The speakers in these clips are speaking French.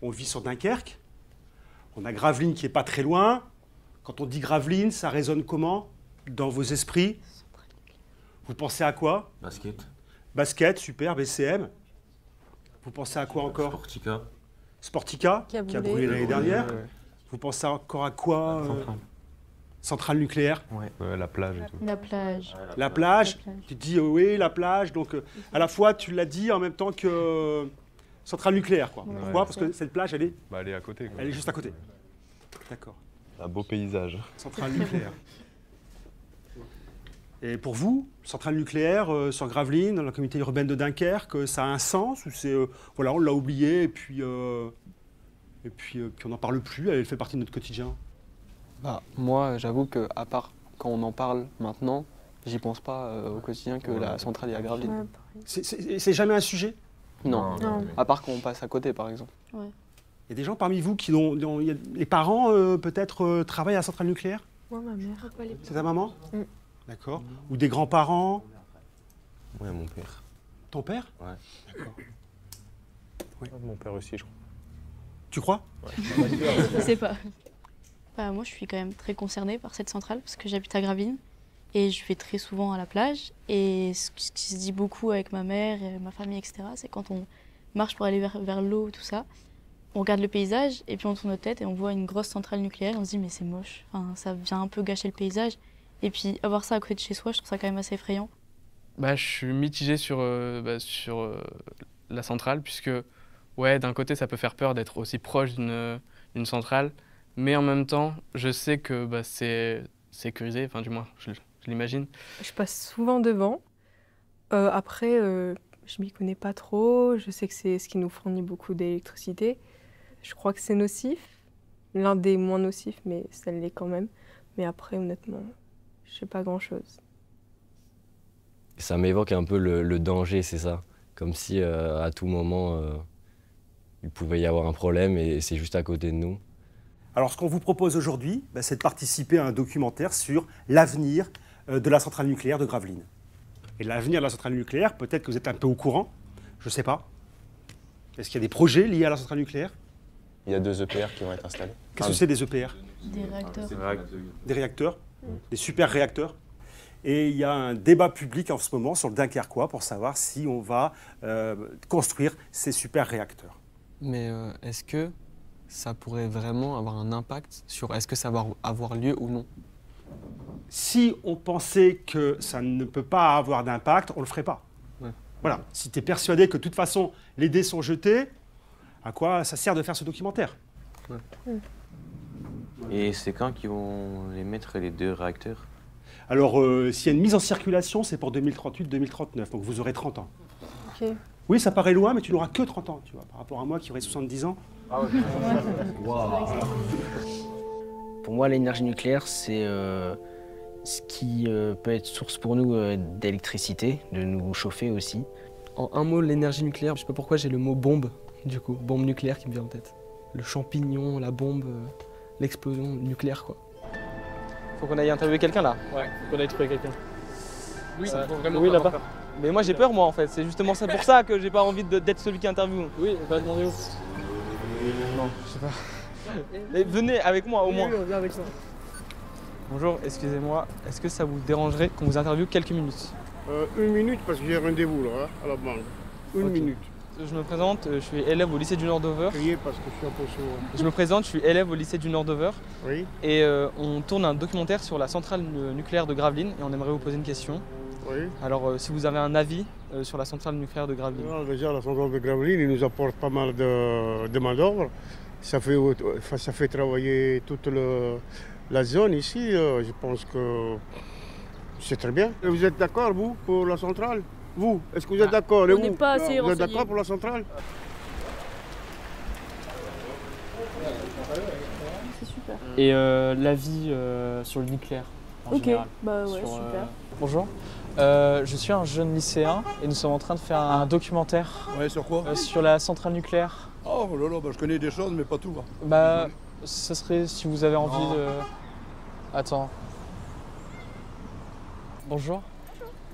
On vit sur Dunkerque. On a Gravelines qui n'est pas très loin. Quand on dit Gravelines, ça résonne comment dans vos esprits? Vous pensez à quoi? Basket. Basket, super, BCM. Vous pensez à quoi encore? Sportica. Sportica, qui a brûlé l'année dernière. Ouais. Vous pensez encore à quoi? Centrale. Centrale nucléaire. Ouais, la plage et tout. La plage. La plage. La plage. Tu te dis oui, la plage. Donc à la fois, tu l'as dit en même temps que centrale nucléaire. Quoi. Ouais. Pourquoi? Parce que cette plage, elle est Elle est à côté, quoi. juste à côté. D'accord. Un beau paysage. Centrale nucléaire. Et pour vous, centrale nucléaire sur Gravelines, dans la communauté urbaine de Dunkerque, ça a un sens ou c'est voilà, on l'a oublié et puis on n'en parle plus, elle fait partie de notre quotidien? Bah, moi, j'avoue que à part quand on en parle maintenant, j'y pense pas au quotidien que la centrale est à Gravelines. Ouais, C'est jamais un sujet? Non. Non. À part quand on passe à côté, par exemple. Ouais. Il y a des gens parmi vous qui il y a- les parents peut-être travaillent à la centrale nucléaire? Moi, ma mère. C'est ta maman? Mm. D'accord. Ou des grands-parents? Ouais, mon père. Ton père? Ouais. D'accord. Mon père aussi, je crois. Tu crois? Je sais pas. Bah, moi, je suis quand même très concernée par cette centrale parce que j'habite à Gravelines et je vais très souvent à la plage. Et ce qui se dit beaucoup avec ma mère et ma famille, etc., c'est quand on marche pour aller vers l'eau, tout ça, on regarde le paysage et puis on tourne notre tête et on voit une grosse centrale nucléaire et on se dit mais c'est moche, enfin, ça vient un peu gâcher le paysage. Et puis avoir ça à côté de chez soi, je trouve ça quand même assez effrayant. Bah, je suis mitigé sur la centrale, puisque ouais, d'un côté, ça peut faire peur d'être aussi proche d'une centrale, mais en même temps, je sais que bah, c'est sécurisé, enfin du moins, je l'imagine. Je passe souvent devant. Après, je m'y connais pas trop. Je sais que c'est ce qui nous fournit beaucoup d'électricité. Je crois que c'est nocif. L'un des moins nocifs, mais ça l'est quand même. Mais après, honnêtement, je sais pas grand-chose. Ça m'évoque un peu le danger, c'est ça. Comme si à tout moment, il pouvait y avoir un problème et c'est juste à côté de nous. Alors, ce qu'on vous propose aujourd'hui, c'est de participer à un documentaire sur l'avenir de la centrale nucléaire de Gravelines. Et l'avenir de la centrale nucléaire, peut-être que vous êtes un peu au courant, je ne sais pas. Est-ce qu'il y a des projets liés à la centrale nucléaire? Il y a 2 EPR qui vont être installés. Qu'est-ce que c'est des EPR? Des réacteurs. Des réacteurs, des super réacteurs. Et il y a un débat public en ce moment sur le Dunkerquois pour savoir si on va construire ces super réacteurs. Mais est-ce que ça pourrait vraiment avoir un impact sur est-ce que ça va avoir lieu ou non? Si on pensait que ça ne peut pas avoir d'impact, on ne le ferait pas. Ouais. Voilà. Si tu es persuadé que de toute façon, les dés sont jetés, à quoi ça sert de faire ce documentaire? Et c'est quand qu'ils vont les mettre, les 2 réacteurs? Alors, s'il y a une mise en circulation, c'est pour 2038-2039, donc vous aurez 30 ans. Ok. Oui, ça paraît loin, mais tu n'auras que 30 ans, tu vois, par rapport à moi qui aurais 70 ans. Pour moi, l'énergie nucléaire, c'est ce qui peut être source pour nous d'électricité, de nous chauffer aussi. En un mot, l'énergie nucléaire, je sais pas pourquoi j'ai le mot bombe, du coup, bombe nucléaire qui me vient en tête. Le champignon, la bombe, l'explosion nucléaire, quoi. Faut qu'on aille interviewer quelqu'un là. Ouais, faut qu'on aille trouver quelqu'un. Oui, ça faut vraiment oui, pas là-bas. avoir peur. Mais moi j'ai peur moi en fait, c'est justement ça pour ça que j'ai pas envie d'être celui qui interviewe. Oui, on va demander où? Non, je sais pas. Mais venez avec moi au moins. Oui, on vient avec ça. Bonjour, excusez-moi, est-ce que ça vous dérangerait qu'on vous interviewe quelques minutes? 1 minute parce que j'ai rendez-vous là, à la banque. Une Ok. minute. Je me présente, je suis élève au lycée du Nord d'Over. Criez parce que je suis un peu sourd. Je me présente, je suis élève au lycée du Nord d'Over. Oui, Et on tourne un documentaire sur la centrale nucléaire de Gravelines et on aimerait vous poser une question. oui. Alors si vous avez un avis sur la centrale nucléaire de Gravelines. Alors, déjà, la centrale de Gravelines, il nous apporte pas mal de main-d'œuvre. Ça fait travailler toute la zone ici. Je pense que c'est très bien. Et vous êtes d'accord, vous, pour la centrale? Vous, est-ce que vous êtes d'accord? Et on vous n'est pas assez Vous êtes renseignés. d'accord pour la centrale? C'est super. Et l'avis sur le nucléaire en Ok, général. bah ouais, Sur, super. Bonjour, je suis un jeune lycéen et nous sommes en train de faire un documentaire Ouais, sur quoi? sur la centrale nucléaire. Oh là là, bah, je connais des choses, mais pas tout. Hein. Bah, ce serait si vous avez envie Non. de... Attends. Bonjour.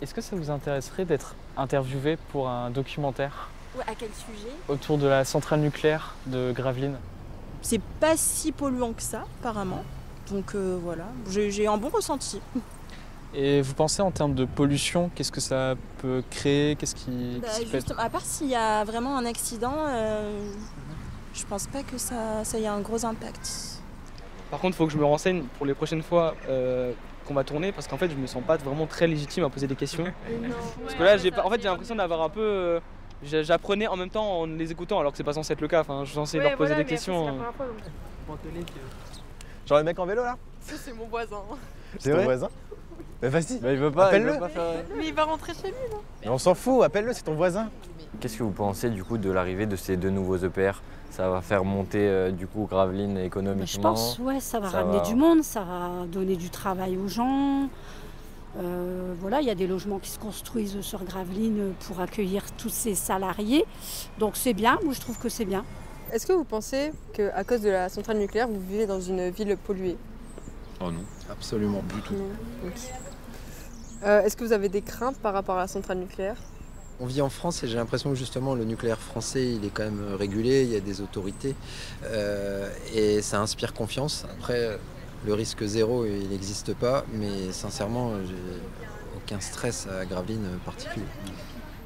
Est-ce que ça vous intéresserait d'être interviewé pour un documentaire Ouais, à quel sujet? Autour de la centrale nucléaire de Gravelines. C'est pas si polluant que ça, apparemment. Donc voilà, j'ai un bon ressenti. Et vous pensez en termes de pollution, qu'est-ce que ça peut créer? Qu'est-ce qui peut être... À part s'il y a vraiment un accident, je pense pas que ça ait un gros impact. Par contre, il faut que je me renseigne pour les prochaines fois qu'on va tourner, parce qu'en fait, je me sens pas vraiment très légitime à poser des questions. Parce que là, j'ai l'impression d'avoir un peu... J'apprenais en même temps en les écoutant, alors que c'est pas censé être le cas. Enfin, je suis censé leur poser des questions. Genre le mec en vélo là? Ça c'est mon voisin. C'est ton voisin? Bah vas-y, Mais il veut pas, appelle-le. Mais il va rentrer chez lui non? Mais on s'en fout, appelle-le, c'est ton voisin. Qu'est-ce que vous pensez du coup de l'arrivée de ces deux nouveaux EPR? Ça va faire monter du coup Gravelines économiquement? Je pense, ouais, ça va ramener du monde, ça va donner du travail aux gens. Voilà, il y a des logements qui se construisent sur Gravelines pour accueillir tous ces salariés. Donc c'est bien, moi je trouve que c'est bien. Est-ce que vous pensez qu'à cause de la centrale nucléaire, vous vivez dans une ville polluée? Oh non. Absolument du tout. Non. Okay. Est-ce que vous avez des craintes par rapport à la centrale nucléaire? On vit en France et j'ai l'impression que justement le nucléaire français il est quand même régulé, il y a des autorités et ça inspire confiance. Après le risque zéro il n'existe pas, mais sincèrement j'ai aucun stress à Gravelines particulier.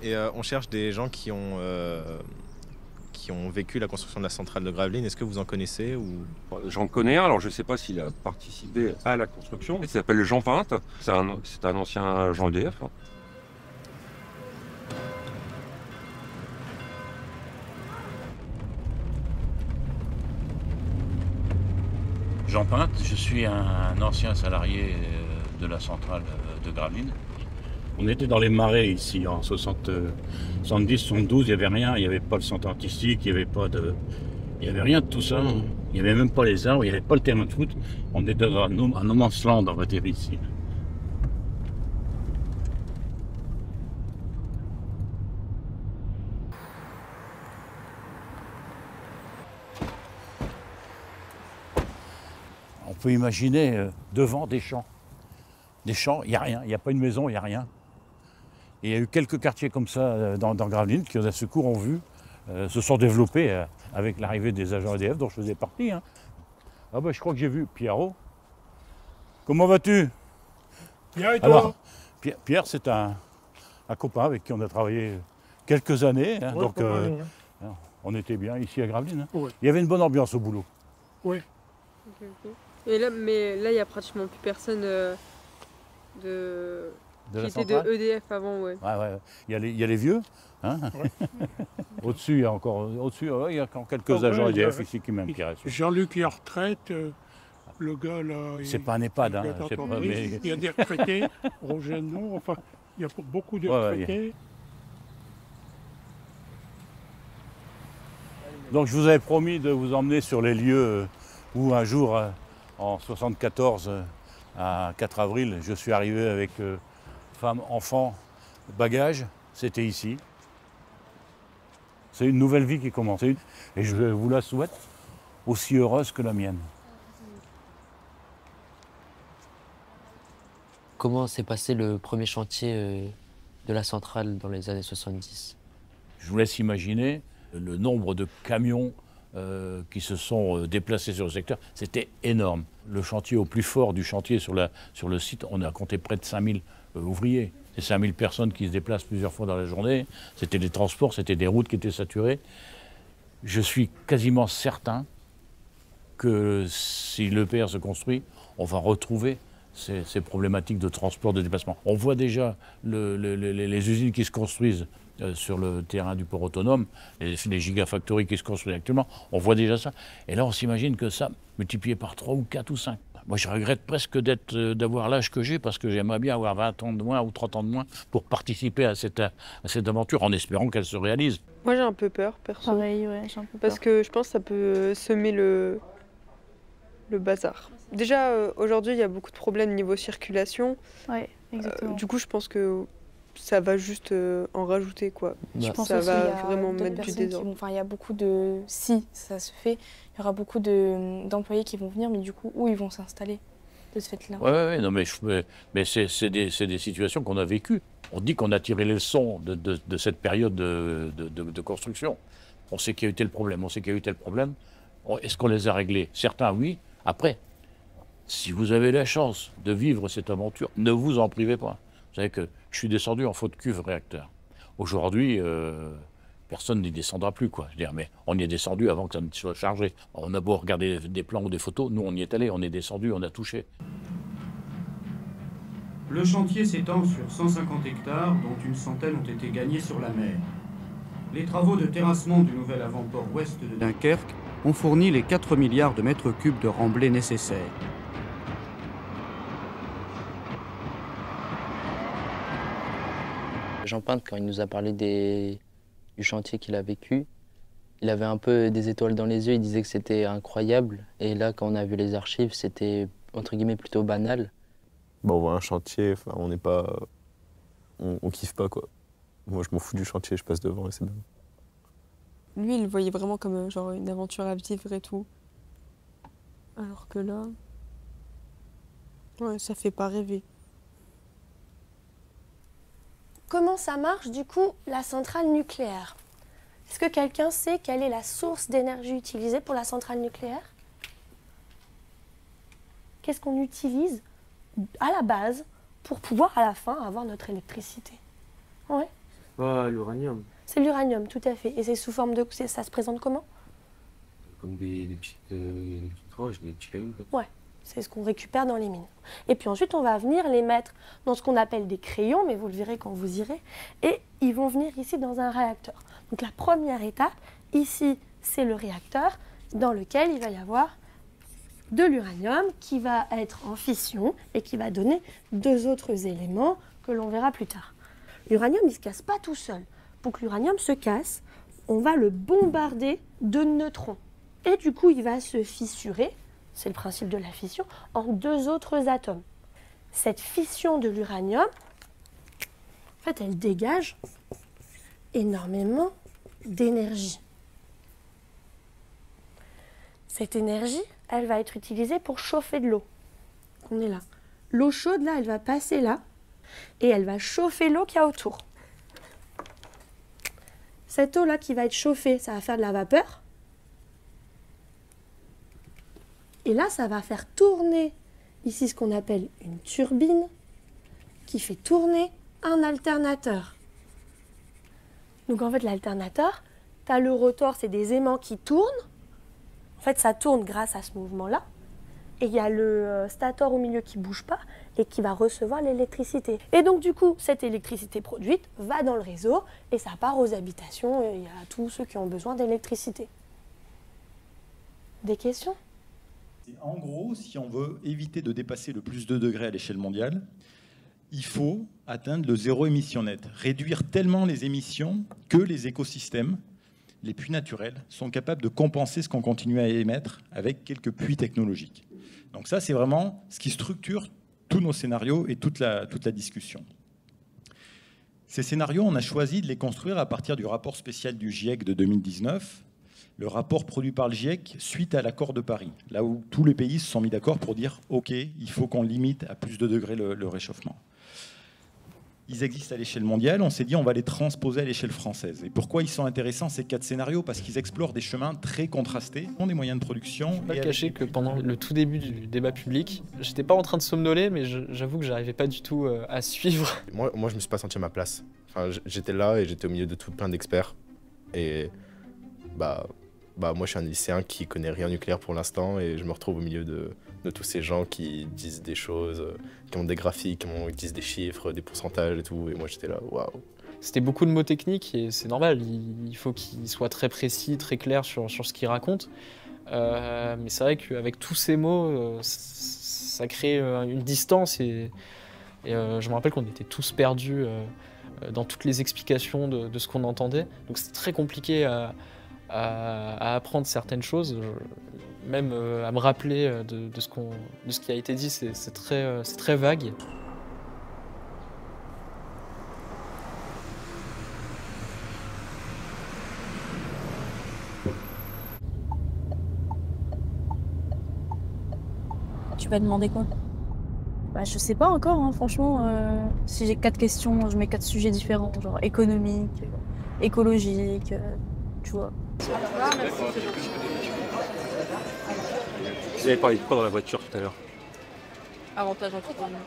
Et on cherche des gens qui ont vécu la construction de la centrale de Gravelines. Est-ce que vous en connaissez ou... J'en connais un, alors je ne sais pas s'il a participé à la construction. Il s'appelle Jean Pinte, c'est un ancien agent EDF. Jean Pinte, je suis un ancien salarié de la centrale de Gravelines. On était dans les marais ici en 70, 72, il n'y avait rien, il n'y avait pas le centre artistique, il n'y avait rien de tout ça. Il n'y avait même pas les arbres, il n'y avait pas le terrain de foot. On était dans un no man's land, on va dire ici. On peut imaginer devant des champs. Des champs, il n'y a rien, il n'y a pas une maison, il n'y a rien. Et il y a eu quelques quartiers comme ça dans Gravelines qui, à ce cours, ont vu, se sont développés avec l'arrivée des agents EDF dont je faisais partie. Hein. Ah bah je crois que j'ai vu Pierrot. Comment vas-tu? Bien et toi? Alors, Pierre, c'est un copain avec qui on a travaillé quelques années. Hein, ouais, donc on était bien ici à Gravelines. Hein. Ouais. Il y avait une bonne ambiance au boulot. Oui. Okay. Et là, mais là, il n'y a pratiquement plus personne qui était de EDF avant, ouais. Il y a les vieux. Hein ouais. Au-dessus, il y a encore quelques agents EDF ici qui restent. Jean-Luc est en retraite. Le gars là. C'est pas un EHPAD. Hein, Il y a des retraités. Roger, non. Enfin, il y a beaucoup de retraités. Donc je vous avais promis de vous emmener sur les lieux où un jour, en 1974, à 4 avril, je suis arrivé avec femme, enfant, bagages. C'était ici. C'est une nouvelle vie qui commence. Et je vous la souhaite aussi heureuse que la mienne. Comment s'est passé le premier chantier de la centrale dans les années 70? Je vous laisse imaginer le nombre de camions qui se sont déplacés sur le secteur. C'était énorme. Le chantier au plus fort du chantier sur le site, on a compté près de 5000 ouvriers. C'est 5000 personnes qui se déplacent plusieurs fois dans la journée. C'était des transports, c'était des routes qui étaient saturées. Je suis quasiment certain que si l'EPR se construit, on va retrouver ces problématiques de transport, de déplacement. On voit déjà les usines qui se construisent sur le terrain du port autonome, les gigafactories qui se construisent actuellement, on voit déjà ça. Et là, on s'imagine que ça, multiplié par 3 ou 4 ou 5. Moi, je regrette presque d'avoir l'âge que j'ai, parce que j'aimerais bien avoir 20 ans de moins ou 30 ans de moins pour participer à cette aventure, en espérant qu'elle se réalise. Moi, j'ai un peu peur, perso. Pareil, ouais, j'ai un peu peur. Parce que je pense que ça peut semer le bazar. Déjà, aujourd'hui, il y a beaucoup de problèmes niveau circulation. Ouais, exactement. Du coup, je pense que ça va juste en rajouter, quoi. Je pense ça aussi va qu'il y a vraiment d'autres mettre du personnes désordre. il y a beaucoup de... Si ça se fait, il y aura beaucoup d'employés qui vont venir, mais du coup, où ils vont s'installer? de ce fait-là. Ouais, non, mais c'est des situations qu'on a vécues. On dit qu'on a tiré les leçons de cette période de construction. On sait qu'il y a eu tel problème, on sait qu'il y a eu tel problème. Est-ce qu'on les a réglés? Certains, oui. Après, si vous avez la chance de vivre cette aventure, ne vous en privez pas. Vous savez que je suis descendu en faute cuve réacteur. Aujourd'hui, personne n'y descendra plus, quoi. Je veux dire, mais on y est descendu avant que ça ne soit chargé. On a beau regarder des plans ou des photos, nous on y est allé, on est descendu, on a touché. Le chantier s'étend sur 150 hectares, dont une centaine ont été gagnés sur la mer. Les travaux de terrassement du nouvel avant-port ouest de Dunkerque ont fourni les 4 milliards de mètres cubes de remblais nécessaires. Jean Pinte, quand il nous a parlé du chantier qu'il a vécu, il avait un peu des étoiles dans les yeux, il disait que c'était incroyable. Et là, quand on a vu les archives, c'était entre guillemets plutôt banal. Bon, on voit un chantier, enfin, on n'est pas... On kiffe pas, quoi. Moi, je m'en fous du chantier, je passe devant et c'est bien. Lui, il le voyait vraiment comme genre une aventure à vivre et tout. Alors que là... Ouais, ça fait pas rêver. Comment ça marche, du coup, la centrale nucléaire? Est-ce que quelqu'un sait quelle est la source d'énergie utilisée pour la centrale nucléaire? Qu'est-ce qu'on utilise à la base pour pouvoir, à la fin, avoir notre électricité? Ouais. L'uranium. C'est l'uranium, tout à fait. Et c'est sous forme de... Ça se présente comment? Comme des petites roches, des petits cailloux. Ouais, c'est ce qu'on récupère dans les mines. Et puis ensuite, on va venir les mettre dans ce qu'on appelle des crayons, mais vous le verrez quand vous irez. Et ils vont venir ici dans un réacteur. Donc la première étape, ici, c'est le réacteur dans lequel il va y avoir de l'uranium qui va être en fission et qui va donner deux autres éléments que l'on verra plus tard. L'uranium, il ne se casse pas tout seul. Pour que l'uranium se casse, on va le bombarder de neutrons. Et du coup, il va se fissurer, c'est le principe de la fission, en deux autres atomes. Cette fission de l'uranium, en fait, elle dégage énormément d'énergie. Cette énergie, elle va être utilisée pour chauffer de l'eau. On est là. L'eau chaude, là, elle va passer là, et elle va chauffer l'eau qu'il y a autour. Cette eau-là qui va être chauffée, ça va faire de la vapeur. Et là, ça va faire tourner ici ce qu'on appelle une turbine qui fait tourner un alternateur. Donc en fait, l'alternateur, tu as le rotor, c'est des aimants qui tournent. En fait, ça tourne grâce à ce mouvement-là. Et il y a le stator au milieu qui ne bouge pas et qui va recevoir l'électricité. Et donc du coup, cette électricité produite va dans le réseau et ça part aux habitations et à tous ceux qui ont besoin d'électricité. Des questions? En gros, si on veut éviter de dépasser le +2 degrés à l'échelle mondiale, il faut atteindre le zéro émission net. Réduire tellement les émissions que les écosystèmes, les puits naturels, sont capables de compenser ce qu'on continue à émettre avec quelques puits technologiques. Donc ça, c'est vraiment ce qui structure tous nos scénarios et toute la discussion. Ces scénarios, on a choisi de les construire à partir du rapport spécial du GIEC de 2019, le rapport produit par le GIEC suite à l'accord de Paris, là où tous les pays se sont mis d'accord pour dire « Ok, il faut qu'on limite à +2 degrés le réchauffement ». Ils existent à l'échelle mondiale, on s'est dit on va les transposer à l'échelle française. Et pourquoi ils sont intéressants ces 4 scénarios? Parce qu'ils explorent des chemins très contrastés, des moyens de production. Je ne peux pas le cacher que pendant le tout début du débat public, j'étais pas en train de somnoler, mais j'avoue que j'arrivais pas du tout à suivre. Moi, je me suis pas senti à ma place. Enfin, j'étais là et j'étais au milieu de plein d'experts. Et moi, je suis un lycéen qui connaît rien au nucléaire pour l'instant et je me retrouve au milieu de tous ces gens qui disent des choses, qui ont des graphiques, qui disent des chiffres, des pourcentages et tout. Et moi, j'étais là, waouh. C'était beaucoup de mots techniques et c'est normal. Il faut qu'ils soient très précis, très clairs sur ce qu'ils racontent. Mais c'est vrai qu'avec tous ces mots, ça crée une distance et je me rappelle qu'on était tous perdus dans toutes les explications de ce qu'on entendait. Donc c'était très compliqué à apprendre certaines choses, même à me rappeler de ce qui a été dit, c'est très vague. Tu vas demander quoi? Bah, je sais pas encore, hein, franchement. Si j'ai 4 questions, je mets 4 sujets différents, genre économique, écologique, tu vois. Vous avez parlé de quoi dans la voiture tout à l'heure? Avantage environnemental.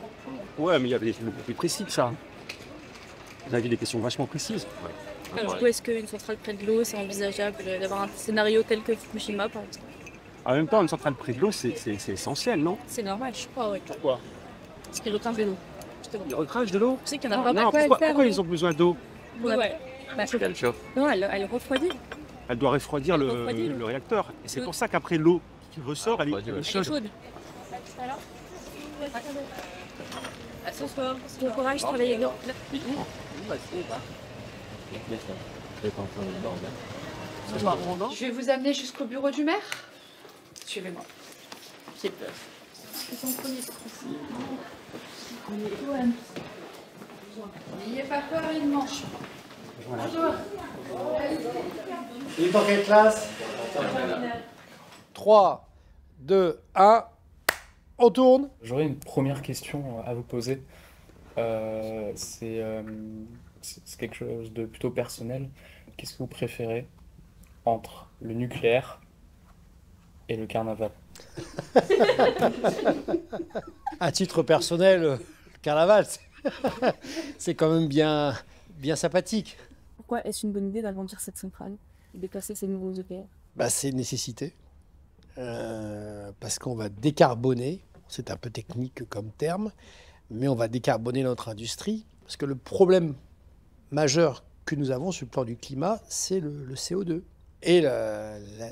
Ouais, mais il y avait des choses beaucoup plus précis que ça. Vous avez des questions vachement précises. Du coup, est-ce qu'une centrale près de l'eau, c'est envisageable d'avoir un scénario tel que Fukushima, par exemple? En même temps, une centrale près de l'eau, c'est essentiel, non? C'est normal, je crois, oui. Pourquoi? Parce qu'il recrachent de l'eau. Ils recrachent de l'eau? Tu sais qu'il y en a pas Non, pourquoi ils ont besoin d'eau? Ouais. Bah, non, elle refroidit. Elle doit refroidir le réacteur. Et c'est pour ça qu'après l'eau qui ressort, elle est chaude. Alors ce soir, bon courage, travaillez bien. Je vais vous amener jusqu'au bureau du maire. Suivez-moi. J'ai peur. N'ayez pas peur, il mange. Bonjour. Il est dans quelle classe? 3, 2, 1, on tourne. J'aurais une première question à vous poser. C'est quelque chose de plutôt personnel. Qu'est-ce que vous préférez entre le nucléaire et le carnaval? À titre personnel, le carnaval, c'est quand même bien sympathique. Pourquoi est-ce une bonne idée d'agrandir cette centrale et de placer ces nouveaux EPR? C'est une nécessité. Parce qu'on va décarboner, c'est un peu technique comme terme, mais on va décarboner notre industrie. Parce que le problème majeur que nous avons sur le plan du climat, c'est le CO2. Et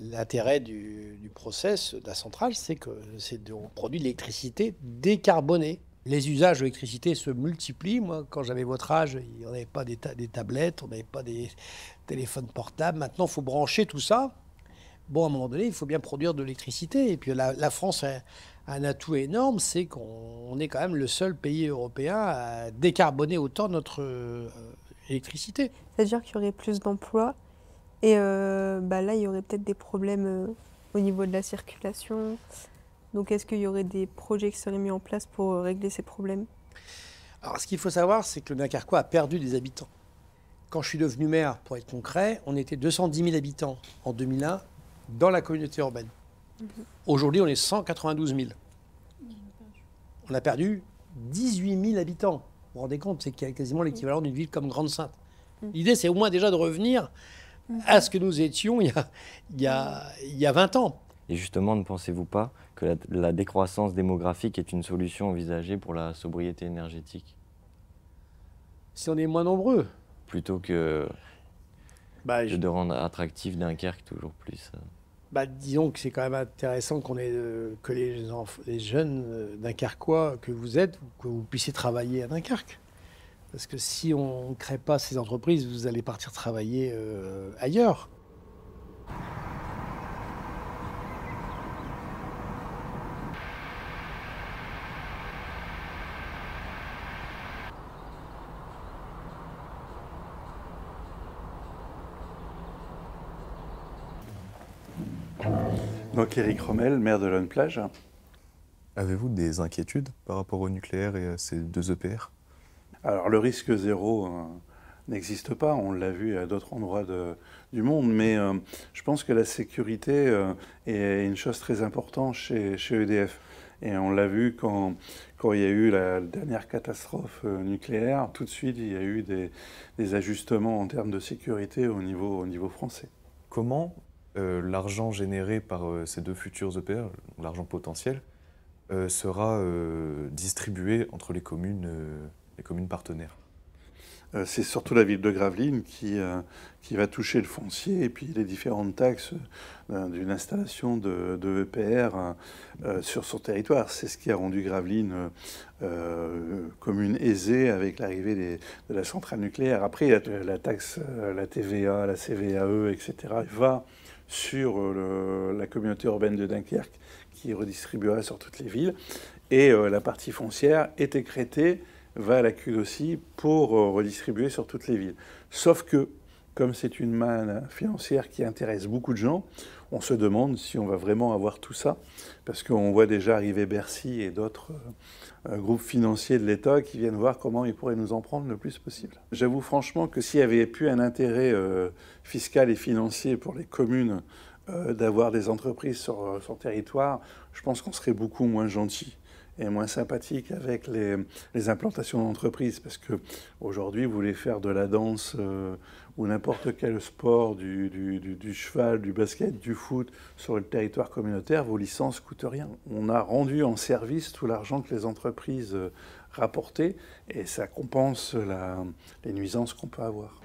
l'intérêt du process de la centrale, c'est qu'on produit de l'électricité décarbonée. Les usages de l'électricité se multiplient. Moi, quand j'avais votre âge, on n'avait pas des tablettes, on n'avait pas des téléphones portables. Maintenant, il faut brancher tout ça. Bon, à un moment donné, il faut bien produire de l'électricité. Et puis la France a un atout énorme, c'est qu'on est quand même le seul pays européen à décarboner autant notre électricité. C'est-à-dire qu'il y aurait plus d'emplois et là, il y aurait peut-être des problèmes au niveau de la circulation. Donc est-ce qu'il y aurait des projets qui seraient mis en place pour régler ces problèmes? Alors ce qu'il faut savoir, c'est que le Dunkerquois a perdu des habitants. Quand je suis devenu maire, pour être concret, on était 210 000 habitants en 2001 dans la communauté urbaine. Aujourd'hui, on est 192 000. On a perdu 18 000 habitants. Vous vous rendez compte, c'est quasiment l'équivalent d'une ville comme Grande-Synthe. L'idée, c'est au moins déjà de revenir à ce que nous étions il y a 20 ans. Et justement, ne pensez-vous pas que la décroissance démographique est une solution envisagée pour la sobriété énergétique? Si on est moins nombreux. Plutôt que de rendre attractif Dunkerque toujours plus. Disons que c'est quand même intéressant que les jeunes Dunkerquois que vous êtes, que vous puissiez travailler à Dunkerque. Parce que si on ne crée pas ces entreprises, vous allez partir travailler ailleurs. Donc Éric Rommel, maire de Lonne-Plage. Avez-vous des inquiétudes par rapport au nucléaire et à ces deux EPR? Alors le risque zéro n'existe pas, on l'a vu à d'autres endroits du monde, mais je pense que la sécurité est une chose très importante chez EDF. Et on l'a vu quand il y a eu la dernière catastrophe nucléaire, tout de suite il y a eu des ajustements en termes de sécurité au niveau français. Comment l'argent généré par ces deux futurs EPR, l'argent potentiel, sera distribué entre les communes partenaires? C'est surtout la ville de Gravelines qui va toucher le foncier et puis les différentes taxes d'une installation de EPR sur son territoire. C'est ce qui a rendu Gravelines commune aisée avec l'arrivée de la centrale nucléaire. Après, la taxe, la TVA, la CVAE, etc. va sur la communauté urbaine de Dunkerque qui redistribuera sur toutes les villes. Et la partie foncière est écrêtée, va à la CUD aussi pour redistribuer sur toutes les villes. Sauf que comme c'est une manne financière qui intéresse beaucoup de gens, on se demande si on va vraiment avoir tout ça, parce qu'on voit déjà arriver Bercy et d'autres groupes financiers de l'État qui viennent voir comment ils pourraient nous en prendre le plus possible. J'avoue franchement que s'il y avait pu un intérêt fiscal et financier pour les communes d'avoir des entreprises sur son territoire, je pense qu'on serait beaucoup moins gentil et moins sympathique avec les implantations d'entreprises, parce qu'aujourd'hui, vous voulez faire de la danse ou n'importe quel sport, du cheval, du basket, du foot, sur le territoire communautaire, vos licences ne coûtent rien. On a rendu en service tout l'argent que les entreprises rapportaient, et ça compense les nuisances qu'on peut avoir.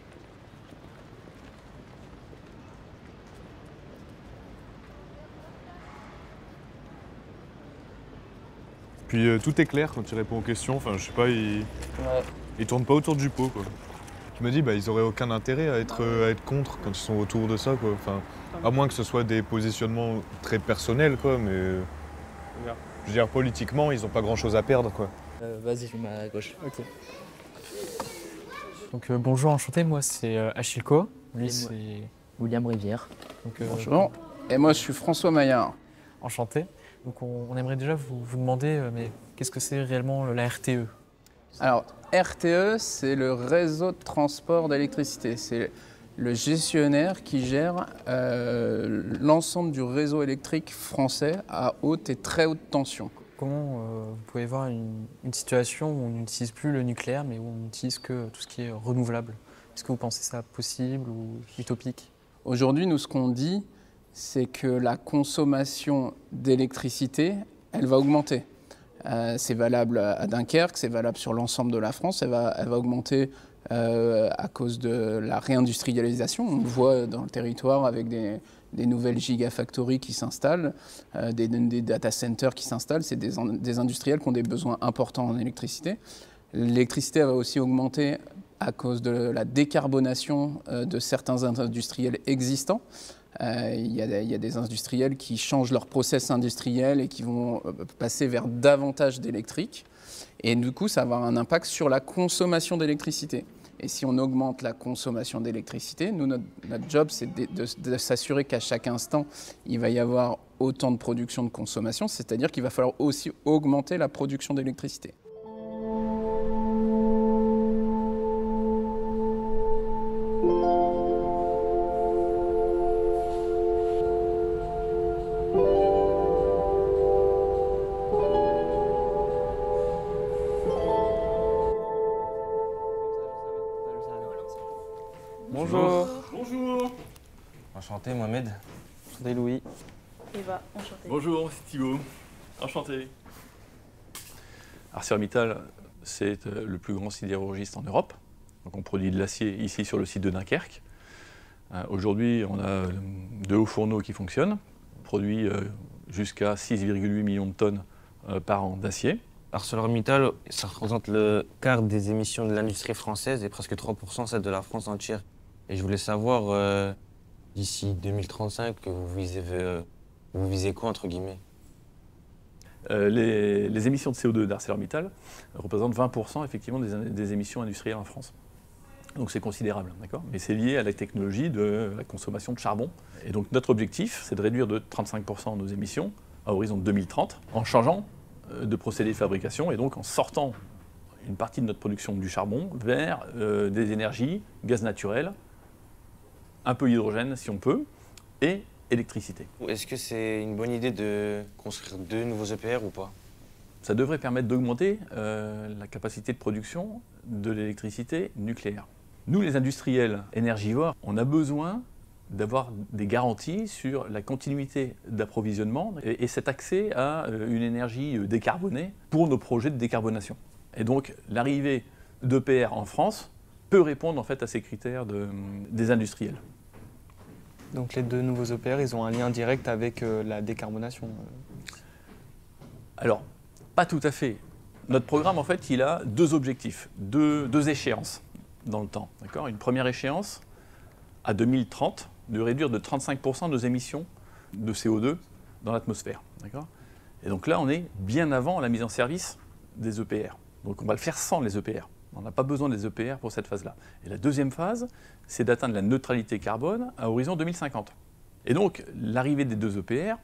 Puis tout est clair quand il répond aux questions, enfin je sais pas, il tourne pas autour du pot quoi. Je me dis ils auraient aucun intérêt à être contre quand ils sont autour de ça quoi. Enfin, à moins que ce soit des positionnements très personnels quoi, mais je veux dire politiquement ils ont pas grand chose à perdre quoi. Vas-y, je me mets à gauche. Ok. Donc bonjour, enchanté, moi c'est Achille Co, lui c'est William Rivière. Donc, bonjour, et moi je suis François Maillard. Enchanté. Donc on aimerait déjà vous demander, mais qu'est-ce que c'est réellement la RTE? Alors, RTE, c'est le réseau de transport d'électricité. C'est le gestionnaire qui gère l'ensemble du réseau électrique français à haute et très haute tension. Comment vous pouvez voir une situation où on n'utilise plus le nucléaire, mais où on n'utilise que tout ce qui est renouvelable? Est-ce que vous pensez ça possible ou utopique? Aujourd'hui, nous, ce qu'on dit, c'est que la consommation d'électricité, elle va augmenter. C'est valable à Dunkerque, c'est valable sur l'ensemble de la France, elle va augmenter à cause de la réindustrialisation. On le voit dans le territoire avec des nouvelles gigafactories qui s'installent, des data centers qui s'installent, c'est des industriels qui ont des besoins importants en électricité. L'électricité va aussi augmenter à cause de la décarbonation de certains industriels existants. Il y a des industriels qui changent leur process industriel et qui vont passer vers davantage d'électrique. Et du coup, ça va avoir un impact sur la consommation d'électricité. Et si on augmente la consommation d'électricité, nous, notre job, c'est de s'assurer qu'à chaque instant, il va y avoir autant de production de consommation, c'est-à-dire qu'il va falloir aussi augmenter la production d'électricité. Bonjour. Bonjour. Enchanté, Mohamed. Enchanté, Louis. Eva, enchanté. Bonjour, c'est Thibaut. Enchanté. ArcelorMittal, c'est le plus grand sidérurgiste en Europe. Donc on produit de l'acier ici sur le site de Dunkerque. Aujourd'hui, on a 2 hauts fourneaux qui fonctionnent. On produit jusqu'à 6,8 millions de tonnes par an d'acier. ArcelorMittal, ça représente le quart des émissions de l'industrie française et presque 3% celle de la France entière. Et je voulais savoir, d'ici 2035, vous visez quoi, entre guillemets? Les émissions de CO2 d'ArcelorMittal représentent 20% effectivement des émissions industrielles en France. Donc c'est considérable, d'accord? Mais c'est lié à la technologie de la consommation de charbon. Et donc notre objectif, c'est de réduire de 35% nos émissions à horizon de 2030 en changeant de procédé de fabrication et donc en sortant une partie de notre production du charbon vers des énergies, gaz naturel, un peu hydrogène si on peut, et électricité. Est-ce que c'est une bonne idée de construire 2 nouveaux EPR ou pas? Ça devrait permettre d'augmenter la capacité de production de l'électricité nucléaire. Nous, les industriels énergivores, on a besoin d'avoir des garanties sur la continuité d'approvisionnement et cet accès à une énergie décarbonée pour nos projets de décarbonation. Et donc, l'arrivée d'EPR en France peut répondre en fait à ces critères des industriels. Donc les 2 nouveaux EPR, ils ont un lien direct avec la décarbonation? Alors, pas tout à fait. Notre programme, en fait, il a 2 objectifs, 2 échéances dans le temps. Une première échéance, à 2030, de réduire de 35% nos émissions de CO2 dans l'atmosphère. Et donc là, on est bien avant la mise en service des EPR. Donc on va le faire sans les EPR. On n'a pas besoin des EPR pour cette phase-là. Et la deuxième phase, c'est d'atteindre la neutralité carbone à horizon 2050. Et donc, l'arrivée des 2 EPR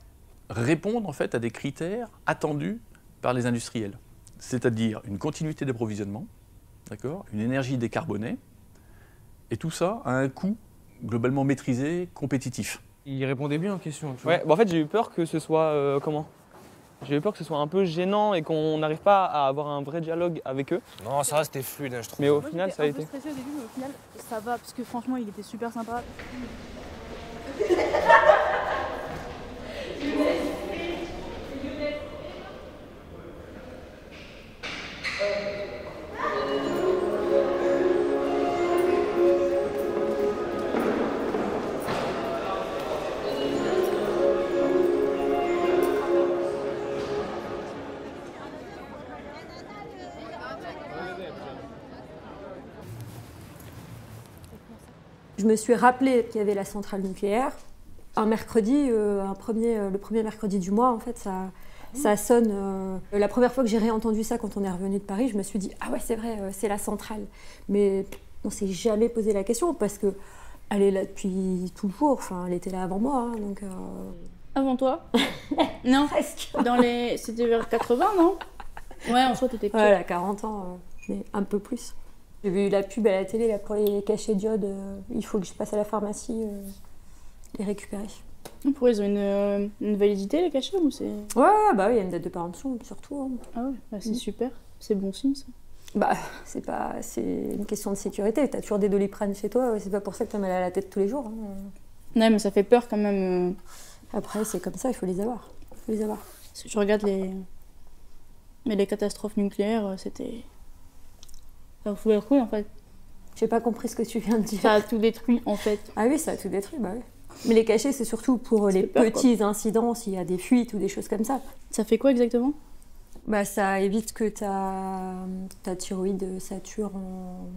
répond en fait à des critères attendus par les industriels. C'est-à-dire une continuité d'approvisionnement, d'accord, une énergie décarbonée, et tout ça à un coût globalement maîtrisé, compétitif. Il répondait bien aux questions. Tu Ouais, vois. bah en fait j'ai eu peur que ce soit comment? J'ai eu peur que ce soit un peu gênant et qu'on n'arrive pas à avoir un vrai dialogue avec eux. Non, ça va, c'était fluide, je trouve. Mais au final, ça a été. J'étais un peu stressée au début, mais au final, ça va, parce que franchement, il était super sympa. Je me suis rappelé qu'il y avait la centrale nucléaire. Un mercredi, le premier mercredi du mois, en fait, ça sonne. La première fois que j'ai réentendu ça quand on est revenu de Paris, je me suis dit « Ah ouais, c'est vrai, c'est la centrale ». Mais on ne s'est jamais posé la question parce qu'elle est là depuis toujours. Enfin, elle était là avant moi. Hein, donc, Avant toi? Non. Presque. C'était vers 80, non? Ouais, en soi, t'étais petite. Voilà, 40 ans, mais un peu plus. J'ai vu la pub à la télé là, pour les cachets d'iode. Il faut que je passe à la pharmacie les récupérer. Pour ils ont une validité, les cachets, ou c'est... Ouais, bah oui, il y a une date de péremption, surtout. Hein. Ah ouais, bah c'est super. C'est bon signe, ça. Bah, c'est une question de sécurité. T'as toujours des Doliprane chez toi, c'est pas pour ça que t'as mal à la tête tous les jours. Hein. Non, mais ça fait peur quand même. Après, c'est comme ça, il faut les avoir. Parce que je regarde Mais les catastrophes nucléaires, c'était... Ça fout le couille, en fait. J'ai pas compris ce que tu viens de dire. Ça a tout détruit, en fait. Ah oui, ça a tout détruit, bah oui. Mais les cachets, c'est surtout pour les petits incidents, s'il y a des fuites ou des choses comme ça. Ça fait quoi exactement? Bah, ça évite que ta thyroïde sature en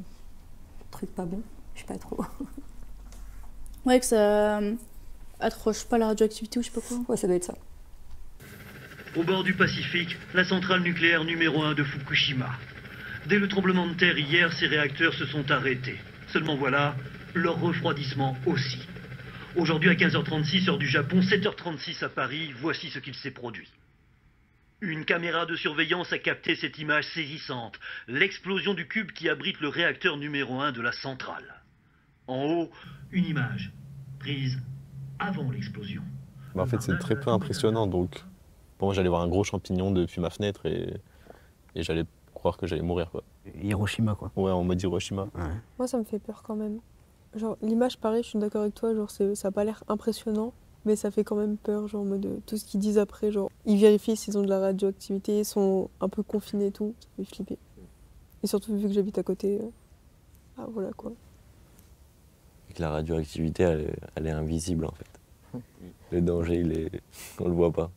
truc pas bon. Je sais pas trop. Ouais, que ça accroche pas la radioactivité ou je sais pas quoi. Ouais, ça doit être ça. Au bord du Pacifique, la centrale nucléaire numéro 1 de Fukushima. Dès le tremblement de terre hier, ces réacteurs se sont arrêtés. Seulement voilà, leur refroidissement aussi. Aujourd'hui à 15h36, heure du Japon, 7h36 à Paris, voici ce qu'il s'est produit. Une caméra de surveillance a capté cette image saisissante, l'explosion du cube qui abrite le réacteur numéro 1 de la centrale. En haut, une image prise avant l'explosion. Bah en fait, c'est très peu impressionnant, donc bon, j'allais voir un gros champignon depuis ma fenêtre et j'allais croire que j'allais mourir, quoi. Hiroshima, quoi. Ouais, en mode Hiroshima. Ouais. Moi, ça me fait peur quand même. Genre, l'image, pareil, je suis d'accord avec toi, genre, ça n'a pas l'air impressionnant, mais ça fait quand même peur, genre, en mode tout ce qu'ils disent après, genre, ils vérifient s'ils ont de la radioactivité, ils sont un peu confinés et tout, ça me fait flipper. Et surtout, vu que j'habite à côté, ah voilà, quoi. Et que la radioactivité, elle est invisible, en fait. Le danger, on le voit pas.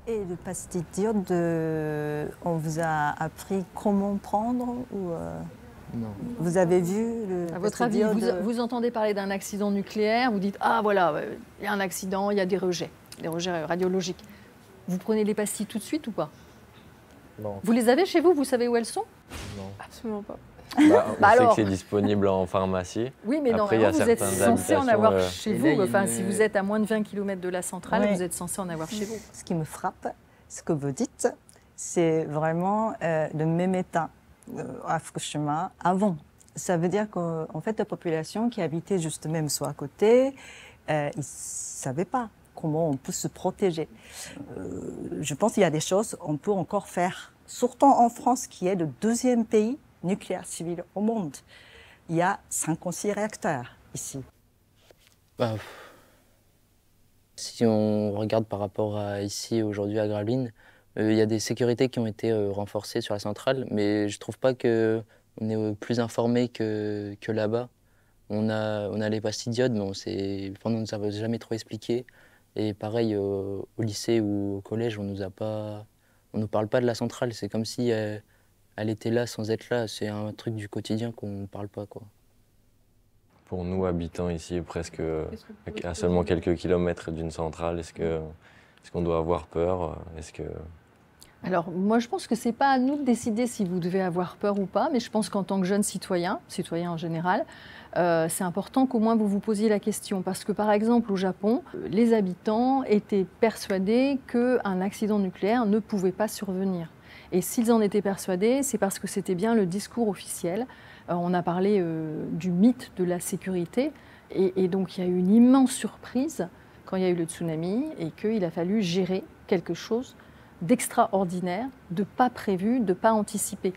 Et le pastille d'iode, on vous a appris comment prendre ou Non. Vous avez vu le À votre avis, vous entendez parler d'un accident nucléaire, vous dites « Ah voilà, il y a un accident, il y a des rejets radiologiques ». Vous prenez les pastilles tout de suite ou pas? Non. Vous les avez chez vous? Vous savez où elles sont? Non. Absolument pas. Bah, on sait alors que c'est disponible en pharmacie. Oui, mais après, normalement, vous êtes censé en avoir chez vous. là, Enfin, si vous êtes à moins de 20 km de la centrale, Ouais. vous êtes censé en avoir chez vous. Ce qui me frappe, ce que vous dites, c'est vraiment le même état à Fukushima avant. Ça veut dire qu'en fait, la population qui habitait juste même soit à côté, ils ne savaient pas comment on peut se protéger. Je pense qu'il y a des choses qu'on peut encore faire, surtout en France, qui est le deuxième pays nucléaire civil au monde. Il y a 56 réacteurs ici. Bah, si on regarde par rapport à ici, aujourd'hui, à Gravelines, il y a des sécurités qui ont été renforcées sur la centrale, mais je trouve pas qu'on est plus informé que là-bas. On a les pastilles d'iode, mais on ne nous a jamais trop expliqué. Et pareil, au lycée ou au collège, on nous parle pas de la centrale. C'est comme si elle était là sans être là. C'est un truc du quotidien qu'on ne parle pas, quoi. Pour nous, habitants ici, presque à seulement quelques kilomètres d'une centrale, est-ce que Est-ce qu'on doit avoir peur? Est-ce que... Alors, moi, je pense que ce n'est pas à nous de décider si vous devez avoir peur ou pas, mais je pense qu'en tant que jeune citoyen en général, c'est important qu'au moins vous vous posiez la question. Parce que, par exemple, au Japon, les habitants étaient persuadés qu'un accident nucléaire ne pouvait pas survenir. Et s'ils en étaient persuadés, c'est parce que c'était bien le discours officiel. On a parlé du mythe de la sécurité. Et donc, il y a eu une immense surprise quand il y a eu le tsunami et qu'il a fallu gérer quelque chose d'extraordinaire, de pas prévu, de pas anticipé.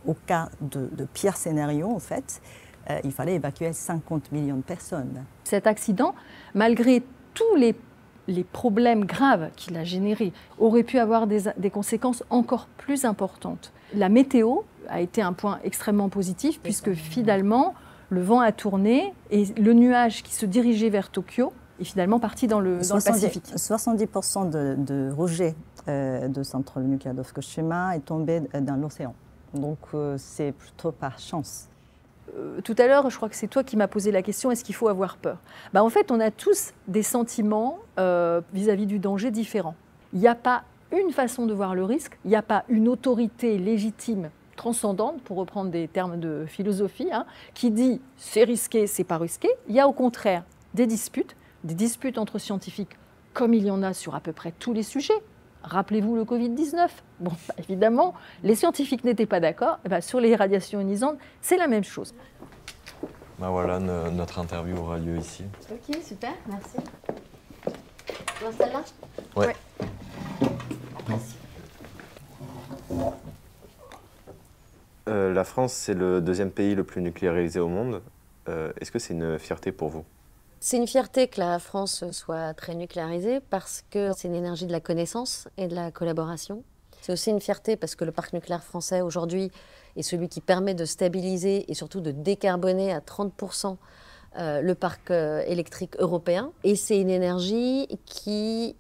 Au cas de pire scénario, en fait, il fallait évacuer 50 millions de personnes. Cet accident, malgré tous les problèmes graves qu'il a générés, aurait pu avoir des conséquences encore plus importantes. La météo a été un point extrêmement positif puisque finalement, le vent a tourné et le nuage qui se dirigeait vers Tokyo est finalement parti dans le Pacifique. 70% de rejet de centrale nucléaire de Fukushima est tombé dans l'océan. Donc c'est plutôt par chance. Tout à l'heure, je crois que c'est toi qui m'as posé la question, est-ce qu'il faut avoir peur? En fait, on a tous des sentiments vis-à-vis du danger différents. Il n'y a pas une façon de voir le risque, il n'y a pas une autorité légitime transcendante, pour reprendre des termes de philosophie, qui dit c'est risqué, c'est pas risqué. Il y a au contraire des disputes entre scientifiques, comme il y en a sur à peu près tous les sujets. Rappelez-vous le Covid-19. Bon, évidemment, les scientifiques n'étaient pas d'accord. Sur les radiations ionisantes, c'est la même chose. Voilà, notre interview aura lieu ici. Ok, super, merci. Tu m'installes là? Ouais. Merci. La France, c'est le deuxième pays le plus nucléarisé au monde. Est-ce que c'est une fierté pour vous? C'est une fierté que la France soit très nucléarisée parce que c'est une énergie de la connaissance et de la collaboration. C'est aussi une fierté parce que le parc nucléaire français aujourd'hui est celui qui permet de stabiliser et surtout de décarboner à 30% le parc électrique européen. Et c'est une énergie qui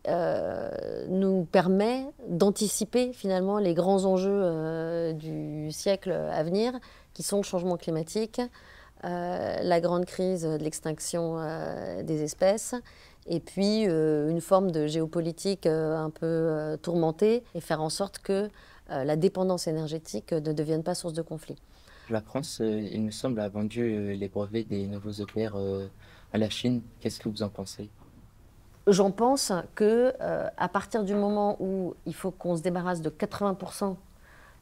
nous permet d'anticiper finalement les grands enjeux du siècle à venir, qui sont le changement climatique, la grande crise de l'extinction des espèces, et puis une forme de géopolitique un peu tourmentée, et faire en sorte que la dépendance énergétique ne devienne pas source de conflit. La France, il me semble, a vendu les brevets des nouveaux EPR à la Chine. Qu'est-ce que vous en pensez? J'en pense que à partir du moment où il faut qu'on se débarrasse de 80%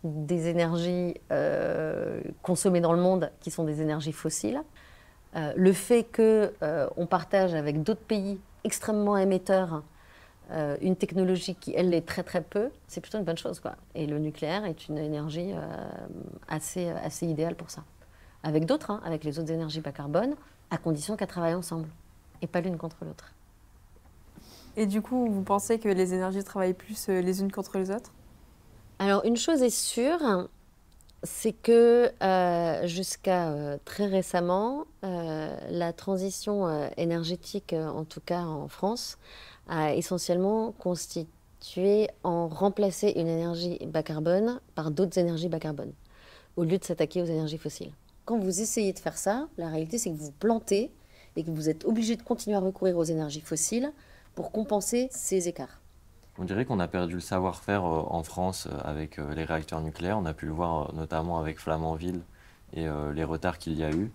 des énergies consommées dans le monde, qui sont des énergies fossiles. Le fait qu'on partage avec d'autres pays extrêmement émetteurs une technologie qui, elle, l'est très très peu, c'est plutôt une bonne chose, quoi. Et le nucléaire est une énergie assez idéale pour ça. Avec d'autres, avec les autres énergies bas carbone, à condition qu'elles travaillent ensemble, et pas l'une contre l'autre. Et du coup, vous pensez que les énergies travaillent plus les unes contre les autres? Alors, une chose est sûre, c'est que jusqu'à très récemment, la transition énergétique, en tout cas en France, a essentiellement constitué en remplacer une énergie bas carbone par d'autres énergies bas carbone, au lieu de s'attaquer aux énergies fossiles. Quand vous essayez de faire ça, la réalité c'est que vous vous plantez et que vous êtes obligé de continuer à recourir aux énergies fossiles pour compenser ces écarts. On dirait qu'on a perdu le savoir-faire en France avec les réacteurs nucléaires. On a pu le voir notamment avec Flamanville et les retards qu'il y a eu.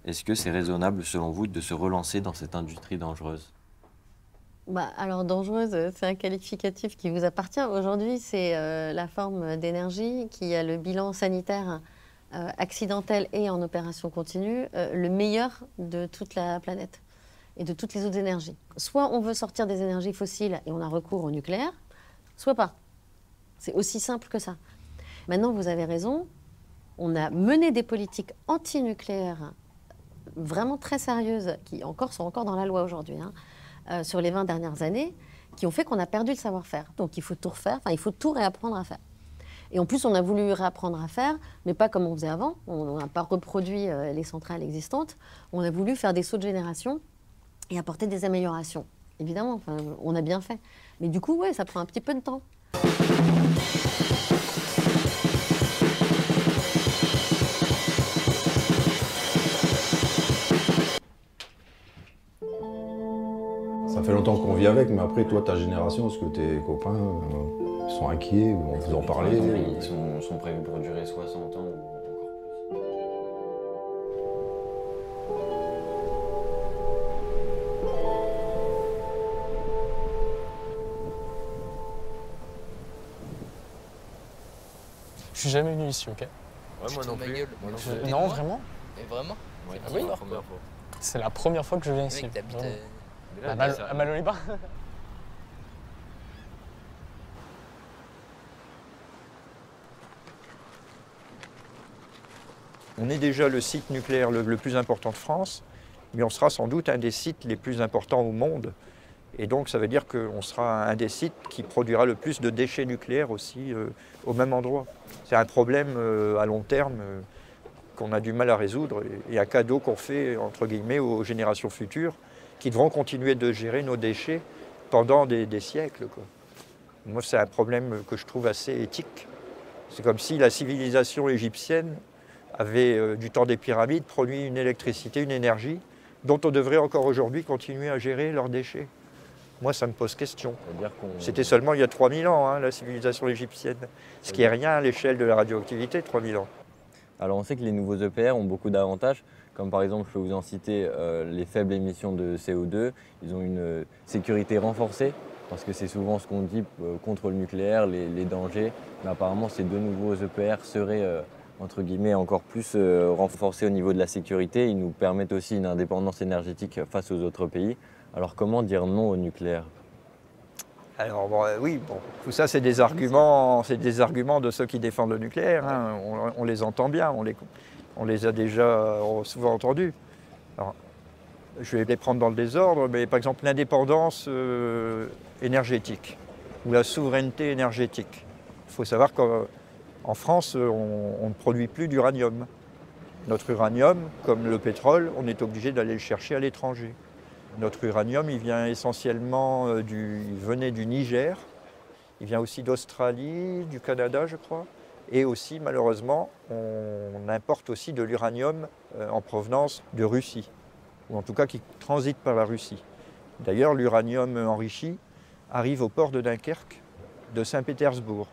Est-ce que c'est raisonnable, selon vous, de se relancer dans cette industrie dangereuse? Alors, dangereuse, c'est un qualificatif qui vous appartient. Aujourd'hui, c'est la forme d'énergie qui a le bilan sanitaire accidentel et en opération continue le meilleur de toute la planète et de toutes les autres énergies. Soit on veut sortir des énergies fossiles et on a recours au nucléaire, soit pas. C'est aussi simple que ça. Maintenant, vous avez raison, on a mené des politiques anti-nucléaires vraiment très sérieuses, qui sont encore dans la loi aujourd'hui, sur les 20 dernières années, qui ont fait qu'on a perdu le savoir-faire. Donc il faut tout refaire, il faut tout réapprendre à faire. Et en plus, on a voulu réapprendre à faire, mais pas comme on faisait avant. On n'a pas reproduit les centrales existantes. On a voulu faire des sauts de génération et apporter des améliorations. Évidemment, on a bien fait. Mais du coup, ouais, ça prend un petit peu de temps. Ça Ça fait longtemps qu'on vit avec, mais après, toi, ta génération, est-ce que tes copains ils sont inquiets ou vous en parlez Ils sont prévus pour durer 60 ans ou encore plus. Je suis jamais venu ici, ok? Ouais, moi non plus. Moi non plus. Non, vraiment? Mais vraiment? Ouais, C'est oui. la première fois. C'est la première fois que je viens ici. Mec, t'habites vraiment. À Maloliba. On est déjà le site nucléaire le plus important de France, mais on sera sans doute un des sites les plus importants au monde. Et donc ça veut dire qu'on sera un des sites qui produira le plus de déchets nucléaires aussi au même endroit. C'est un problème à long terme qu'on a du mal à résoudre et un cadeau qu'on fait entre guillemets aux générations futures qui devront continuer de gérer nos déchets pendant des siècles, quoi. Moi c'est un problème que je trouve assez éthique. C'est comme si la civilisation égyptienne avait, du temps des pyramides, produit une électricité, une énergie dont on devrait encore aujourd'hui continuer à gérer leurs déchets. Moi, ça me pose question. C'était seulement il y a 3000 ans, hein, la civilisation égyptienne. Ce qui est rien à l'échelle de la radioactivité, 3000 ans. Alors on sait que les nouveaux EPR ont beaucoup d'avantages, comme par exemple, je peux vous en citer les faibles émissions de CO2. Ils ont une sécurité renforcée, parce que c'est souvent ce qu'on dit contre le nucléaire, les dangers. Mais apparemment, ces deux nouveaux EPR seraient entre guillemets encore plus renforcés au niveau de la sécurité. Ils nous permettent aussi une indépendance énergétique face aux autres pays. Alors comment dire non au nucléaire? Alors bon, oui, bon, tout ça c'est des arguments de ceux qui défendent le nucléaire, hein. On les entend bien, on les a déjà souvent entendus. Alors, je vais les prendre dans le désordre, mais par exemple l'indépendance énergétique ou la souveraineté énergétique. Il faut savoir qu'en France, on ne produit plus d'uranium. Notre uranium, comme le pétrole, on est obligé d'aller le chercher à l'étranger. Notre uranium, il vient essentiellement il venait du Niger, il vient aussi d'Australie, du Canada, je crois, et aussi, malheureusement, on importe aussi de l'uranium en provenance de Russie, ou en tout cas qui transite par la Russie. D'ailleurs, l'uranium enrichi arrive au port de Dunkerque, de Saint-Pétersbourg.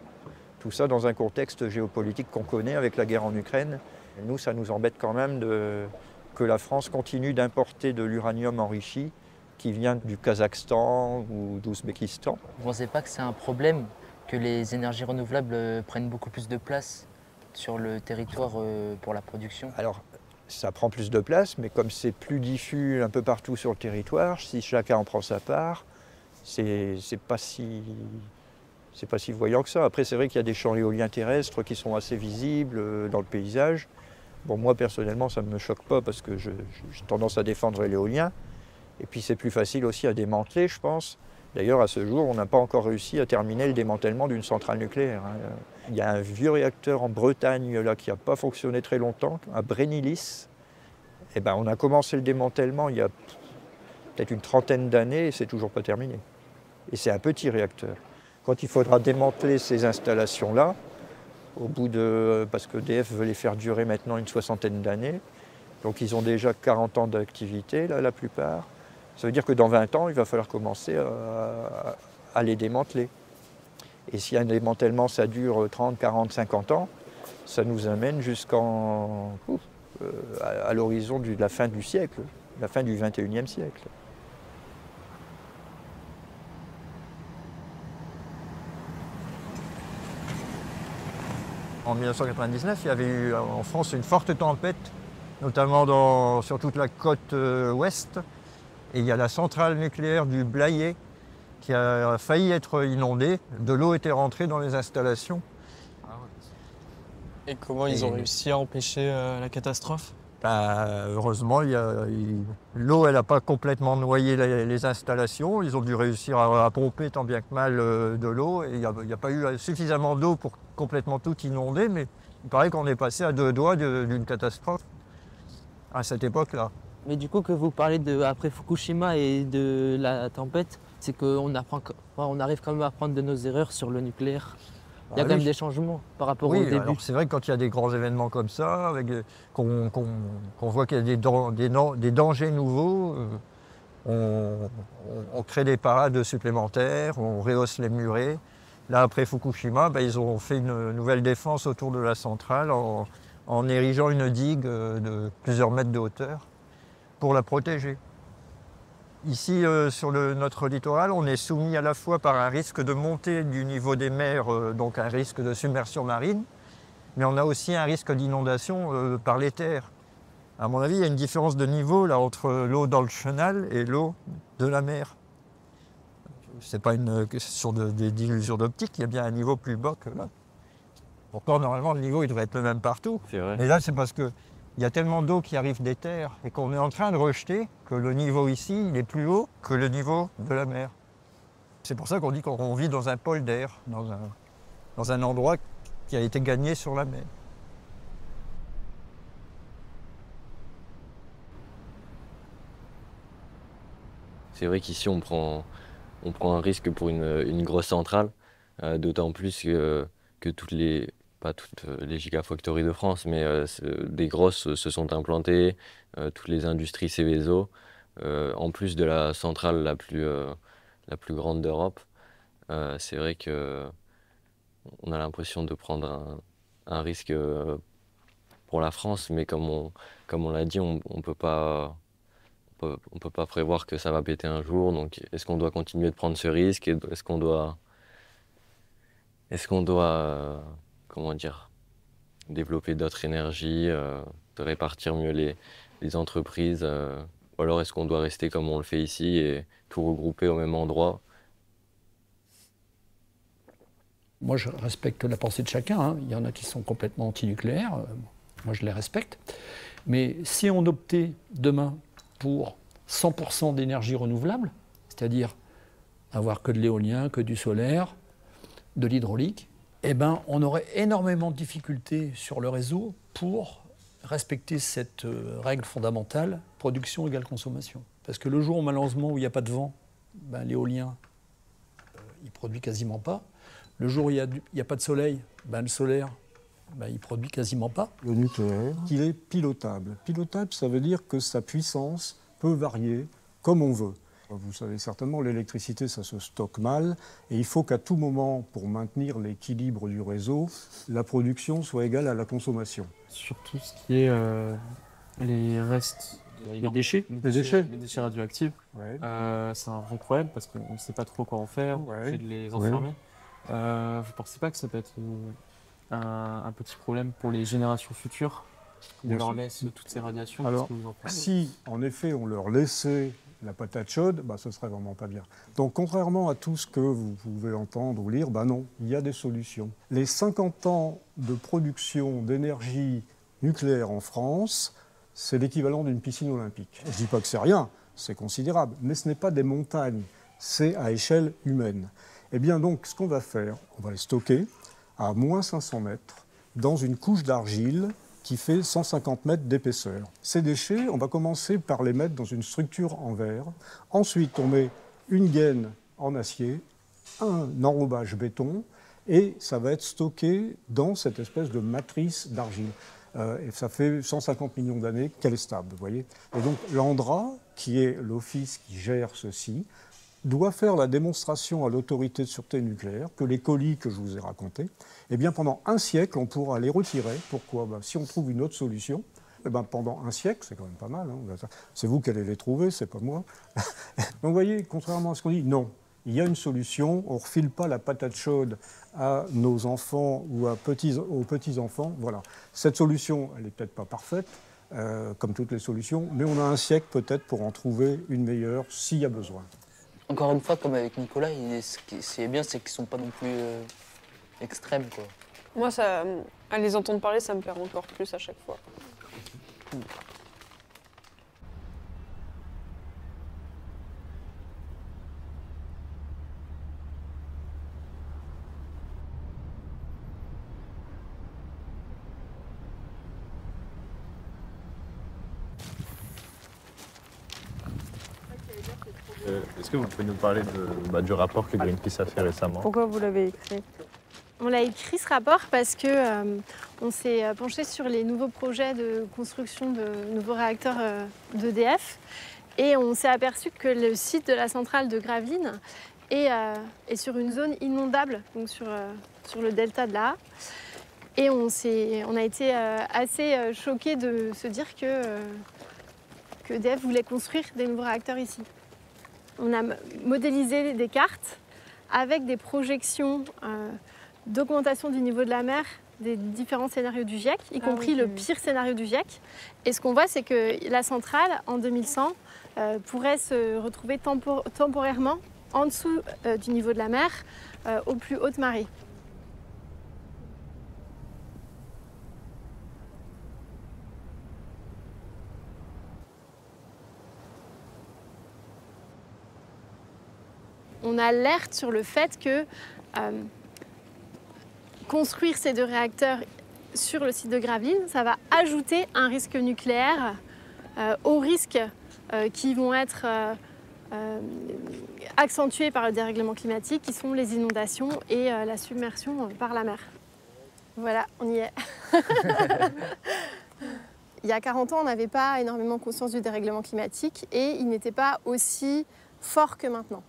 Tout ça dans un contexte géopolitique qu'on connaît avec la guerre en Ukraine. Nous, ça nous embête quand même que la France continue d'importer de l'uranium enrichi qui vient du Kazakhstan ou d'Ouzbékistan. Vous ne pensez pas que c'est un problème que les énergies renouvelables prennent beaucoup plus de place sur le territoire pour la production? Alors, ça prend plus de place, mais comme c'est plus diffus un peu partout sur le territoire, si chacun en prend sa part, c'est pas si voyant que ça. Après, c'est vrai qu'il y a des champs éoliens terrestres qui sont assez visibles dans le paysage. Bon, moi, personnellement, ça ne me choque pas parce que j'ai tendance à défendre l'éolien. Et puis, c'est plus facile aussi à démanteler, je pense. D'ailleurs, à ce jour, on n'a pas encore réussi à terminer le démantèlement d'une centrale nucléaire, hein. Il y a un vieux réacteur en Bretagne là, qui n'a pas fonctionné très longtemps, à Brénilis. Eh ben, on a commencé le démantèlement il y a peut-être une trentaine d'années et c'est toujours pas terminé. Et c'est un petit réacteur. Quand il faudra démanteler ces installations-là, parce que EDF veut les faire durer maintenant une soixantaine d'années, donc ils ont déjà 40 ans d'activité, là, la plupart. Ça veut dire que dans 20 ans, il va falloir commencer à les démanteler. Et si un démantèlement, ça dure 30, 40, 50 ans, ça nous amène à l'horizon de la fin du siècle, la fin du 21e siècle. En 1999, il y avait eu en France une forte tempête, notamment sur toute la côte ouest. Et il y a la centrale nucléaire du Blayais qui a failli être inondée. De l'eau était rentrée dans les installations. Et comment ils ont réussi à empêcher la catastrophe? Heureusement, l'eau n'a pas complètement noyé les installations. Ils ont dû réussir à pomper tant bien que mal de l'eau. Et il n'y a pas eu suffisamment d'eau pour complètement tout inonder, mais il paraît qu'on est passé à 2 doigts d'une catastrophe à cette époque-là. Mais du coup, que vous parlez après Fukushima et de la tempête, c'est qu'on arrive quand même à apprendre de nos erreurs sur le nucléaire. Il y a quand même des changements par rapport au début. C'est vrai que quand il y a des grands événements comme ça, qu'on voit qu'il y a des dangers nouveaux, on crée des parades supplémentaires, on rehausse les murets. Là, après Fukushima, ils ont fait une nouvelle défense autour de la centrale en érigeant une digue de plusieurs mètres de hauteur pour la protéger. Ici, sur notre littoral, on est soumis à la fois par un risque de montée du niveau des mers, donc un risque de submersion marine, mais on a aussi un risque d'inondation par les terres. À mon avis, il y a une différence de niveau là, entre l'eau dans le chenal et l'eau de la mer. Ce n'est pas une question d'illusion d'optique, il y a bien un niveau plus bas que là. Pourtant, normalement, le niveau il devrait être le même partout. Mais là, c'est parce qu'il y a tellement d'eau qui arrive des terres et qu'on est en train de rejeter que le niveau ici, il est plus haut que le niveau de la mer. C'est pour ça qu'on dit qu'on vit dans un pôle d'air, dans un endroit qui a été gagné sur la mer. C'est vrai qu'ici, on prend un risque pour une grosse centrale, d'autant plus que pas toutes les gigafactories de France, mais des grosses se sont implantées, toutes les industries Céveso, en plus de la centrale la plus grande d'Europe. C'est vrai qu'on a l'impression de prendre un risque pour la France, mais comme on l'a dit, on peut pas prévoir que ça va péter un jour, donc est-ce qu'on doit continuer de prendre ce risque? Est-ce qu'on doit comment dire, développer d'autres énergies, de répartir mieux les entreprises, ou alors est-ce qu'on doit rester comme on le fait ici et tout regrouper au même endroit? Moi, je respecte la pensée de chacun, hein. Il y en a qui sont complètement anti-nucléaires, moi je les respecte. Mais si on optait demain pour 100% d'énergie renouvelable, c'est-à-dire avoir que de l'éolien, que du solaire, de l'hydraulique, eh ben, on aurait énormément de difficultés sur le réseau pour respecter cette règle fondamentale, production égale consommation. Parce que le jour, malheureusement, où il n'y a pas de vent, ben, l'éolien, il produit quasiment pas. Le jour où il n'y a pas de soleil, ben, le solaire, ben, il produit quasiment pas. Le nucléaire, qu'il est pilotable. Pilotable, ça veut dire que sa puissance peut varier comme on veut. Vous savez certainement, l'électricité, ça se stocke mal, et il faut qu'à tout moment, pour maintenir l'équilibre du réseau, la production soit égale à la consommation. Sur tout ce qui est les restes, les déchets radioactifs, ouais. C'est un vrai problème parce qu'on ne sait pas trop quoi en faire, on essaie de les enfermer. Vous ne pensez pas que ça peut être un petit problème pour les générations futures? On leur laisse toutes ces radiations? Alors, si en effet on leur laissait la patate chaude, bah, ce serait vraiment pas bien. Donc contrairement à tout ce que vous pouvez entendre ou lire, bah non, il y a des solutions. Les 50 ans de production d'énergie nucléaire en France, c'est l'équivalent d'une piscine olympique. Je ne dis pas que c'est rien, c'est considérable, mais ce n'est pas des montagnes, c'est à échelle humaine. Eh bien donc, ce qu'on va faire, on va les stocker à moins 500 mètres dans une couche d'argile qui fait 150 mètres d'épaisseur. Ces déchets, on va commencer par les mettre dans une structure en verre. Ensuite, on met une gaine en acier, un enrobage béton, et ça va être stocké dans cette espèce de matrice d'argile. Et ça fait 150 millions d'années qu'elle est stable, vous voyez. Et donc l'ANDRA, qui est l'office qui gère ceci, doit faire la démonstration à l'autorité de sûreté nucléaire que les colis que je vous ai racontés, eh bien pendant un siècle, on pourra les retirer. Pourquoi? Ben, si on trouve une autre solution, eh ben, pendant un siècle, c'est quand même pas mal. Hein. C'est vous qui allez les trouver, c'est pas moi. Donc vous voyez, contrairement à ce qu'on dit, non, il y a une solution. On ne refile pas la patate chaude à nos enfants ou aux petits-enfants. Voilà. Cette solution, elle n'est peut-être pas parfaite, comme toutes les solutions, mais on a un siècle peut-être pour en trouver une meilleure s'il y a besoin. Encore une fois, comme avec Nicolas, ce qui est bien, c'est qu'ils ne sont pas non plus extrêmes, quoi. Moi, à les entendre parler, ça me plaît encore plus à chaque fois. Est-ce que vous pouvez nous parler du rapport que Greenpeace a fait récemment? Pourquoi vous l'avez écrit? On l'a écrit ce rapport parce que on s'est penché sur les nouveaux projets de construction de nouveaux réacteurs d'EDF Et on s'est aperçu que le site de la centrale de Gravelines est sur une zone inondable, donc sur le delta de la A. Et on a été assez choqués de se dire que EDF voulait construire des nouveaux réacteurs ici. On a modélisé des cartes avec des projections d'augmentation du niveau de la mer des différents scénarios du GIEC, y compris le pire scénario du GIEC. Et ce qu'on voit, c'est que la centrale, en 2100, pourrait se retrouver temporairement en dessous du niveau de la mer, aux plus hautes marées. On alerte sur le fait que construire ces 2 réacteurs sur le site de Gravelines, ça va ajouter un risque nucléaire aux risques qui vont être accentués par le dérèglement climatique, qui sont les inondations et la submersion par la mer. Voilà, on y est. Il y a 40 ans, on n'avait pas énormément conscience du dérèglement climatique et il n'était pas aussi fort que maintenant.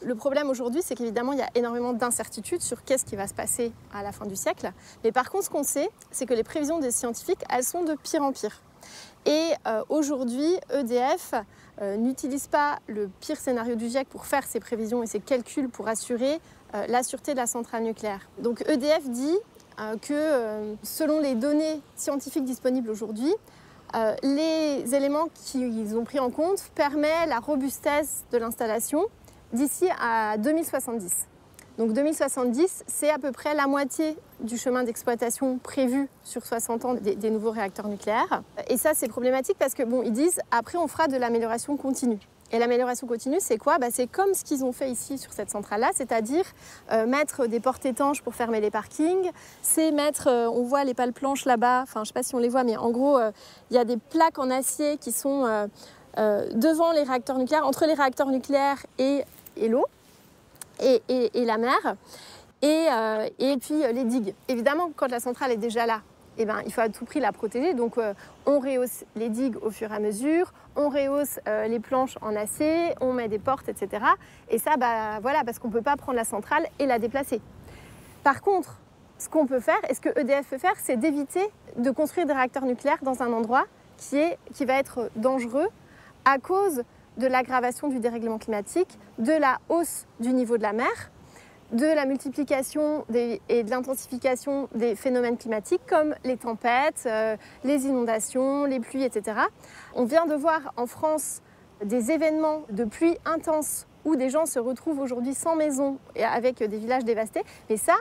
Le problème aujourd'hui, c'est qu'évidemment, il y a énormément d'incertitudes sur qu'est-ce qui va se passer à la fin du siècle. Mais par contre, ce qu'on sait, c'est que les prévisions des scientifiques, elles sont de pire en pire. Et aujourd'hui, EDF n'utilise pas le pire scénario du GIEC pour faire ses prévisions et ses calculs pour assurer la sûreté de la centrale nucléaire. Donc EDF dit que selon les données scientifiques disponibles aujourd'hui, les éléments qu'ils ont pris en compte permettent la robustesse de l'installation d'ici à 2070. Donc 2070, c'est à peu près la moitié du chemin d'exploitation prévu sur 60 ans des nouveaux réacteurs nucléaires. Et ça, c'est problématique parce que, bon, ils disent, après, on fera de l'amélioration continue. Et l'amélioration continue, c'est quoi? C'est comme ce qu'ils ont fait ici sur cette centrale-là, c'est-à-dire mettre des portes étanches pour fermer les parkings, c'est mettre, on voit les pales planches là-bas, enfin, je ne sais pas si on les voit, mais en gros, il y a des plaques en acier qui sont devant les réacteurs nucléaires, entre les réacteurs nucléaires et l'eau et la mer, et puis les digues. Évidemment, quand la centrale est déjà là, eh ben, il faut à tout prix la protéger, donc on rehausse les digues au fur et à mesure, on rehausse les planches en acier, on met des portes, etc. Et ça, voilà, parce qu'on ne peut pas prendre la centrale et la déplacer. Par contre, ce qu'on peut faire, et ce que EDF peut faire, c'est d'éviter de construire des réacteurs nucléaires dans un endroit qui va être dangereux à cause de l'aggravation du dérèglement climatique, de la hausse du niveau de la mer, de la multiplication et de l'intensification des phénomènes climatiques comme les tempêtes, les inondations, les pluies, etc. On vient de voir en France des événements de pluie intense où des gens se retrouvent aujourd'hui sans maison et avec des villages dévastés. Mais ça,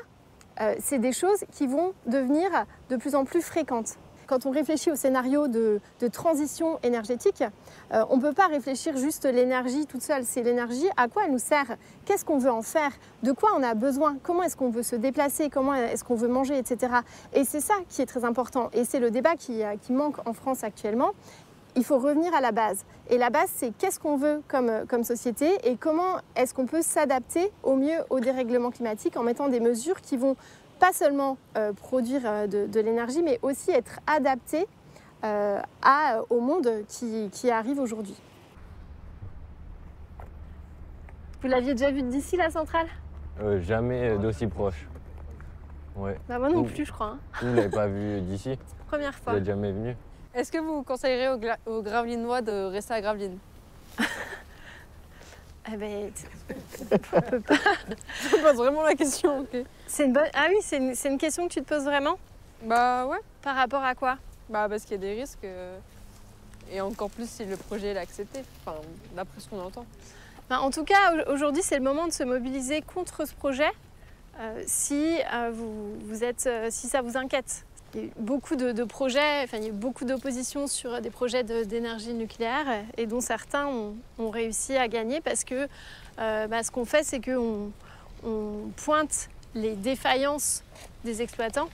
c'est des choses qui vont devenir de plus en plus fréquentes. Quand on réfléchit au scénario de transition énergétique, on ne peut pas réfléchir juste l'énergie toute seule. C'est l'énergie, à quoi elle nous sert? Qu'est-ce qu'on veut en faire? De quoi on a besoin? Comment est-ce qu'on veut se déplacer? Comment est-ce qu'on veut manger, etc. Et c'est ça qui est très important. Et c'est le débat qui manque en France actuellement. Il faut revenir à la base. Et la base, c'est qu'est-ce qu'on veut comme société et comment est-ce qu'on peut s'adapter au mieux au dérèglement climatique en mettant des mesures qui vont pas seulement produire de l'énergie, mais aussi être adapté au monde qui arrive aujourd'hui. Vous l'aviez déjà vu d'ici, la centrale? Jamais d'aussi proche. Ouais. Bah moi non plus, je crois. Hein. Vous ne l'avez pas vu d'ici? Première fois. Vous n'êtes jamais venu? Est-ce que vous conseillerez aux Gravelinois de rester à Gravelines? Eh ben, on peut pas. Je me pose vraiment la question, ok. C'est une bonne... Ah oui, c'est une question que tu te poses vraiment? Bah ouais. Par rapport à quoi? Bah parce qu'il y a des risques, et encore plus si le projet est accepté, enfin, d'après ce qu'on entend. Ben, en tout cas, aujourd'hui, c'est le moment de se mobiliser contre ce projet si ça vous inquiète. Il y a eu beaucoup de projets, enfin, il y a eu beaucoup d'opposition sur des projets d'énergie nucléaire et dont certains ont réussi à gagner parce que ce qu'on fait, c'est qu'on pointe les défaillances des exploitants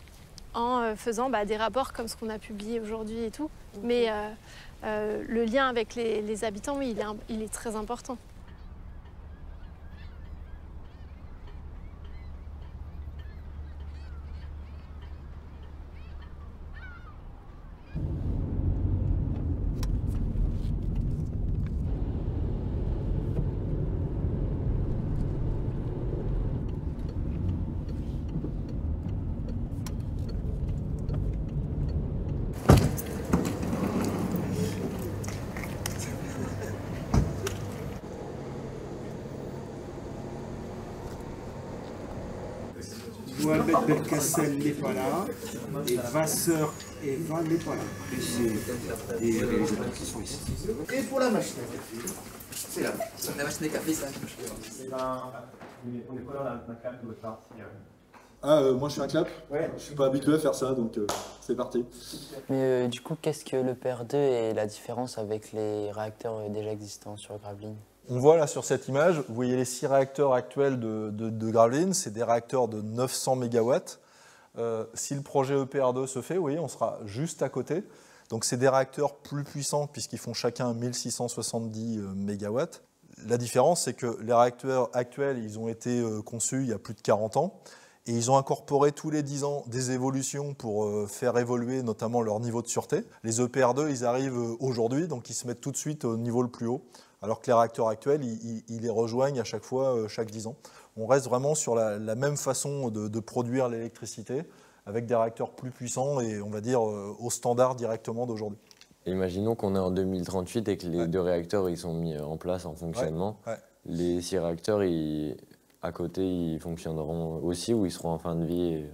en faisant des rapports comme ce qu'on a publié aujourd'hui et tout. Okay. Mais le lien avec les habitants, oui, il est très important. Mohamed Belkacem n'est pas là, et Vasseur Eva n'est pas là. Et c'est des réalisateurs qui sont ici. Et pour la machine, c'est là. La machine à café, ça. On est pas là, la clap de votre partie. Moi je fais un clap. Ouais. Je suis pas habitué à faire ça, donc c'est parti. Mais du coup, qu'est-ce que le PR2 et la différence avec les réacteurs déjà existants sur Gravelines? On voit là sur cette image, vous voyez les 6 réacteurs actuels de Gravelines, c'est des réacteurs de 900 MW. Si le projet EPR2 se fait, vous voyez, on sera juste à côté. Donc c'est des réacteurs plus puissants puisqu'ils font chacun 1670 MW. La différence, c'est que les réacteurs actuels, ils ont été conçus il y a plus de 40 ans. Et ils ont incorporé tous les 10 ans des évolutions pour faire évoluer notamment leur niveau de sûreté. Les EPR2, ils arrivent aujourd'hui, donc ils se mettent tout de suite au niveau le plus haut, alors que les réacteurs actuels, ils les rejoignent à chaque fois, chaque 10 ans. On reste vraiment sur la même façon de produire l'électricité, avec des réacteurs plus puissants et on va dire au standard directement d'aujourd'hui. Imaginons qu'on est en 2038 et que les 2 réacteurs ils sont mis en place en fonctionnement. Ouais. Les 6 réacteurs, à côté, ils fonctionneront aussi ou ils seront en fin de vie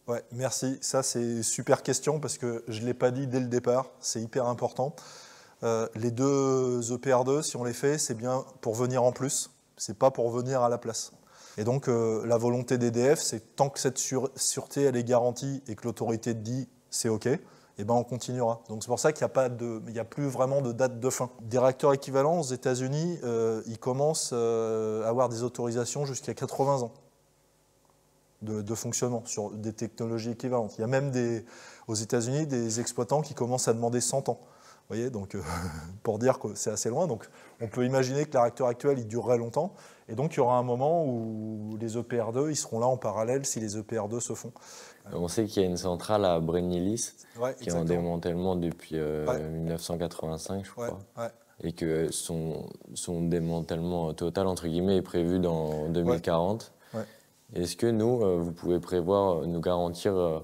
Ouais, merci. Ça, c'est une super question parce que je ne l'ai pas dit dès le départ. C'est hyper important. Les 2 EPR2, si on les fait, c'est bien pour venir en plus. Ce n'est pas pour venir à la place. Et donc, la volonté d'EDF, c'est tant que cette sûreté elle est garantie et que l'autorité dit c'est OK, eh ben on continuera. Donc c'est pour ça qu'il n'y a plus vraiment de date de fin. Des réacteurs équivalents aux États-Unis, ils commencent à avoir des autorisations jusqu'à 80 ans de fonctionnement sur des technologies équivalentes. Il y a même aux États-Unis des exploitants qui commencent à demander 100 ans. Vous voyez, donc pour dire que c'est assez loin. Donc on peut imaginer que le réacteur actuel il durerait longtemps. Et donc il y aura un moment où les EPR2 ils seront là en parallèle si les EPR2 se font. On sait qu'il y a une centrale à Brennilis qui est en démantèlement depuis 1985, je crois. Et que son démantèlement total, entre guillemets, est prévu dans 2040. Est-ce que nous, vous pouvez nous garantir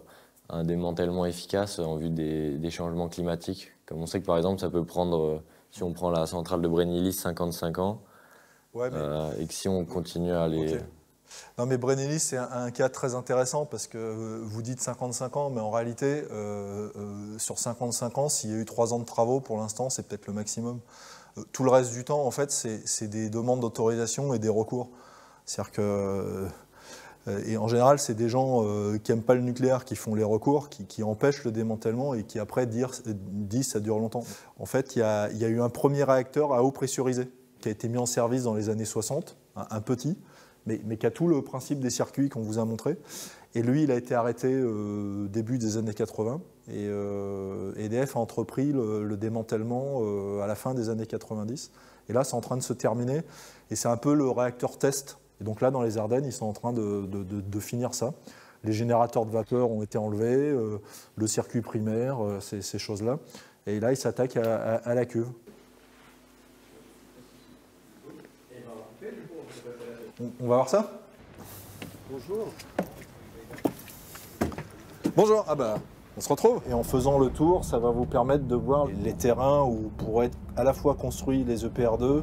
un démantèlement efficace en vue des changements climatiques? Comme on sait que par exemple, ça peut prendre, si on prend la centrale de Brennilis, 55 ans, et que si on continue à aller... Okay. Non mais Brennilis c'est un cas très intéressant parce que vous dites 55 ans, mais en réalité, sur 55 ans, s'il y a eu 3 ans de travaux, pour l'instant, c'est peut-être le maximum. Tout le reste du temps, en fait, c'est des demandes d'autorisation et des recours. C'est-à-dire que... Et en général, c'est des gens qui n'aiment pas le nucléaire qui font les recours, qui empêchent le démantèlement et qui après disent ça dure longtemps. En fait, il y a eu un premier réacteur à eau pressurisée qui a été mis en service dans les années 60, un petit, mais qui a tout le principe des circuits qu'on vous a montré. Et lui, il a été arrêté début des années 80 et EDF a entrepris le démantèlement à la fin des années 90. Et là, c'est en train de se terminer et c'est un peu le réacteur test. Et donc là, dans les Ardennes, ils sont en train de finir ça. Les générateurs de vapeur ont été enlevés, le circuit primaire, ces choses-là. Et là, ils s'attaquent à la cuve. On va voir ça? Bonjour. Bonjour, ah bah, on se retrouve. Et en faisant le tour, ça va vous permettre de voir les terrains où pourraient être à la fois construits les EPR2,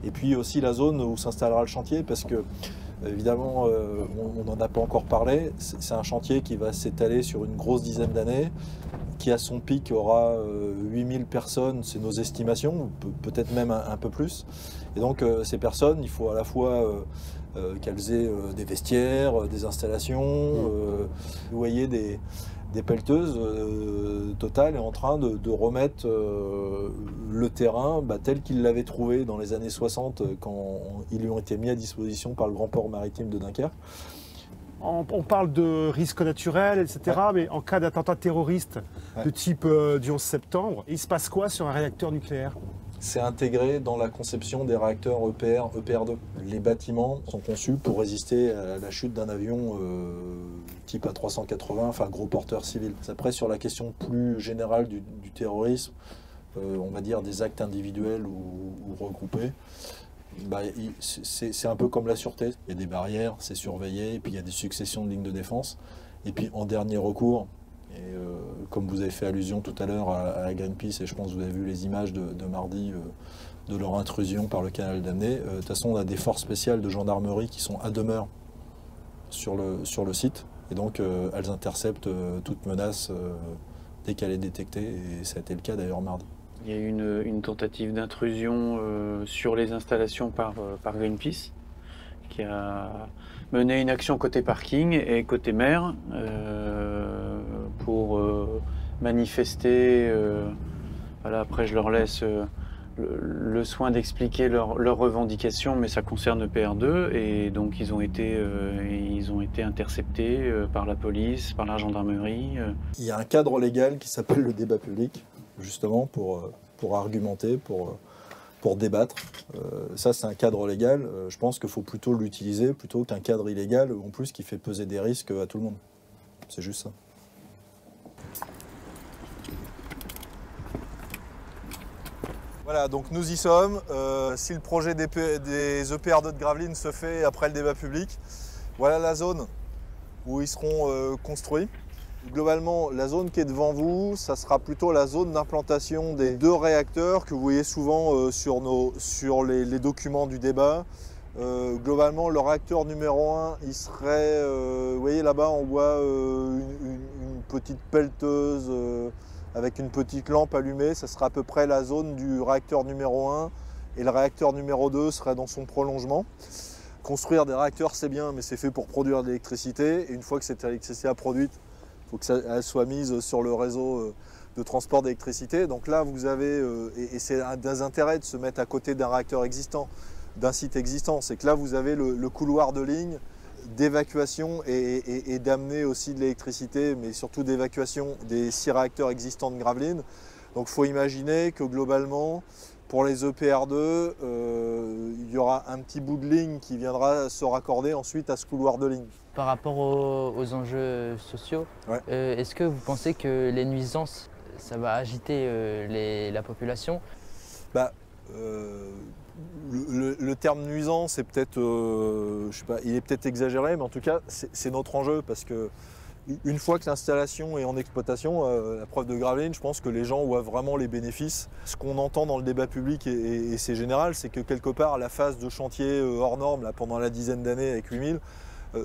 et puis aussi la zone où s'installera le chantier, parce que, évidemment, on n'en a pas encore parlé, c'est un chantier qui va s'étaler sur une grosse dizaine d'années, qui à son pic aura 8000 personnes, c'est nos estimations, peut-être même un peu plus. Et donc ces personnes, il faut à la fois qu'elles aient des vestiaires, des installations, vous voyez des pelleteuses, Total est en train de remettre le terrain tel qu'il l'avait trouvé dans les années 60 quand ils lui ont été mis à disposition par le Grand Port Maritime de Dunkerque. On parle de risques naturels, etc. Mais en cas d'attentat terroriste de type du 11 septembre, il se passe quoi sur un réacteur nucléaire? C'est intégré dans la conception des réacteurs EPR2. Les bâtiments sont conçus pour résister à la chute d'un avion type A380, enfin gros porteur civil. Après, sur la question plus générale du terrorisme, on va dire des actes individuels ou regroupés, c'est un peu comme la sûreté. Il y a des barrières, c'est surveillé, et puis il y a des successions de lignes de défense. Et puis en dernier recours, et comme vous avez fait allusion tout à l'heure à Greenpeace, et je pense que vous avez vu les images de mardi de leur intrusion par le canal d'Amné, de toute façon on a des forces spéciales de gendarmerie qui sont à demeure sur le site, Et donc elles interceptent toute menace dès qu'elle est détectée, et ça a été le cas d'ailleurs mardi. Il y a eu une tentative d'intrusion sur les installations par Greenpeace, qui a mené une action côté parking et côté mer pour manifester. Voilà, après, je leur laisse le soin d'expliquer leurs revendications, mais ça concerne PR2, et donc ils ont été interceptés par la police, par la gendarmerie. Il y a un cadre légal qui s'appelle le débat public, justement pour argumenter, pour débattre. Ça, c'est un cadre légal. Je pense qu'il faut plutôt l'utiliser plutôt qu'un cadre illégal, en plus, qui fait peser des risques à tout le monde. C'est juste ça. Voilà, donc nous y sommes. Si le projet des EPR2 de Gravelines se fait après le débat public, voilà la zone où ils seront construits. Globalement, la zone qui est devant vous, ça sera plutôt la zone d'implantation des 2 réacteurs que vous voyez souvent sur les documents du débat. Globalement, le réacteur numéro 1, il serait, vous voyez là-bas, on voit une petite pelleteuse avec une petite lampe allumée. Ça sera à peu près la zone du réacteur numéro 1, et le réacteur numéro 2 serait dans son prolongement. Construire des réacteurs, c'est bien, mais c'est fait pour produire de l'électricité. Et une fois que cette électricité est produite, il faut qu'elle soit mise sur le réseau de transport d'électricité. Donc là, vous avez, et c'est un des intérêts de se mettre à côté d'un réacteur existant, d'un site existant, c'est que là, vous avez le couloir de ligne d'évacuation et d'amener aussi de l'électricité, mais surtout d'évacuation des 6 réacteurs existants de Gravelines. Donc il faut imaginer que globalement, pour les EPR2, il y aura un petit bout de ligne qui viendra se raccorder ensuite à ce couloir de ligne. Par rapport aux enjeux sociaux, ouais. Est-ce que vous pensez que les nuisances, ça va agiter la population? Le terme nuisant, c'est peut-être, je sais pas, il est peut-être exagéré, mais en tout cas, c'est notre enjeu, parce que une fois que l'installation est en exploitation, la preuve de Gravelines, je pense que les gens voient vraiment les bénéfices. Ce qu'on entend dans le débat public, et c'est général, c'est que quelque part, la phase de chantier hors norme, là, pendant la dizaine d'années avec 8000,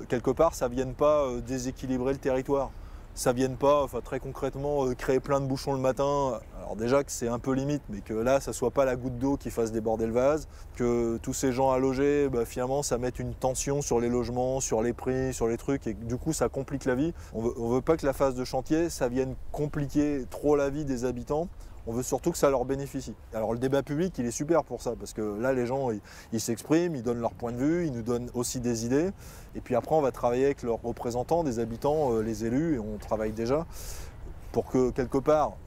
quelque part, ça ne vienne pas déséquilibrer le territoire. Ça ne vienne pas, enfin, très concrètement, créer plein de bouchons le matin. Alors déjà que c'est un peu limite, mais que là, ça ne soit pas la goutte d'eau qui fasse déborder le vase. Que tous ces gens à loger, finalement, ça mette une tension sur les logements, sur les prix, sur les trucs, et que, du coup, ça complique la vie. On ne veut pas que la phase de chantier, ça vienne compliquer trop la vie des habitants. On veut surtout que ça leur bénéficie. Alors le débat public, il est super pour ça, parce que là, les gens, ils s'expriment, ils donnent leur point de vue, ils nous donnent aussi des idées. Et puis après, on va travailler avec leurs représentants, des habitants, les élus, et on travaille déjà pour que, quelque part,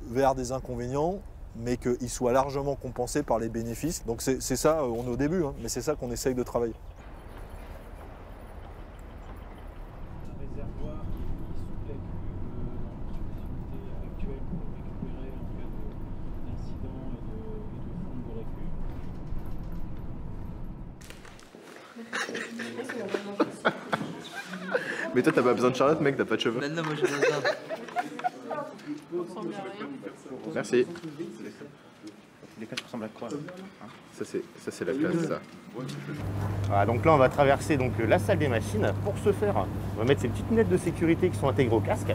vers des inconvénients, mais qu'ils soient largement compensés par les bénéfices. Donc c'est ça, on est au début, hein, mais c'est ça qu'on essaye de travailler. Mais toi, t'as pas besoin de Charlotte, mec, t'as pas de cheveux. Non, moi j'ai besoin. Merci. Les quatre ressemblent à quoi? Ça, c'est la classe, ça. Voilà, donc là, on va traverser donc, la salle des machines. Pour ce faire, on va mettre ces petites lunettes de sécurité qui sont intégrées au casque.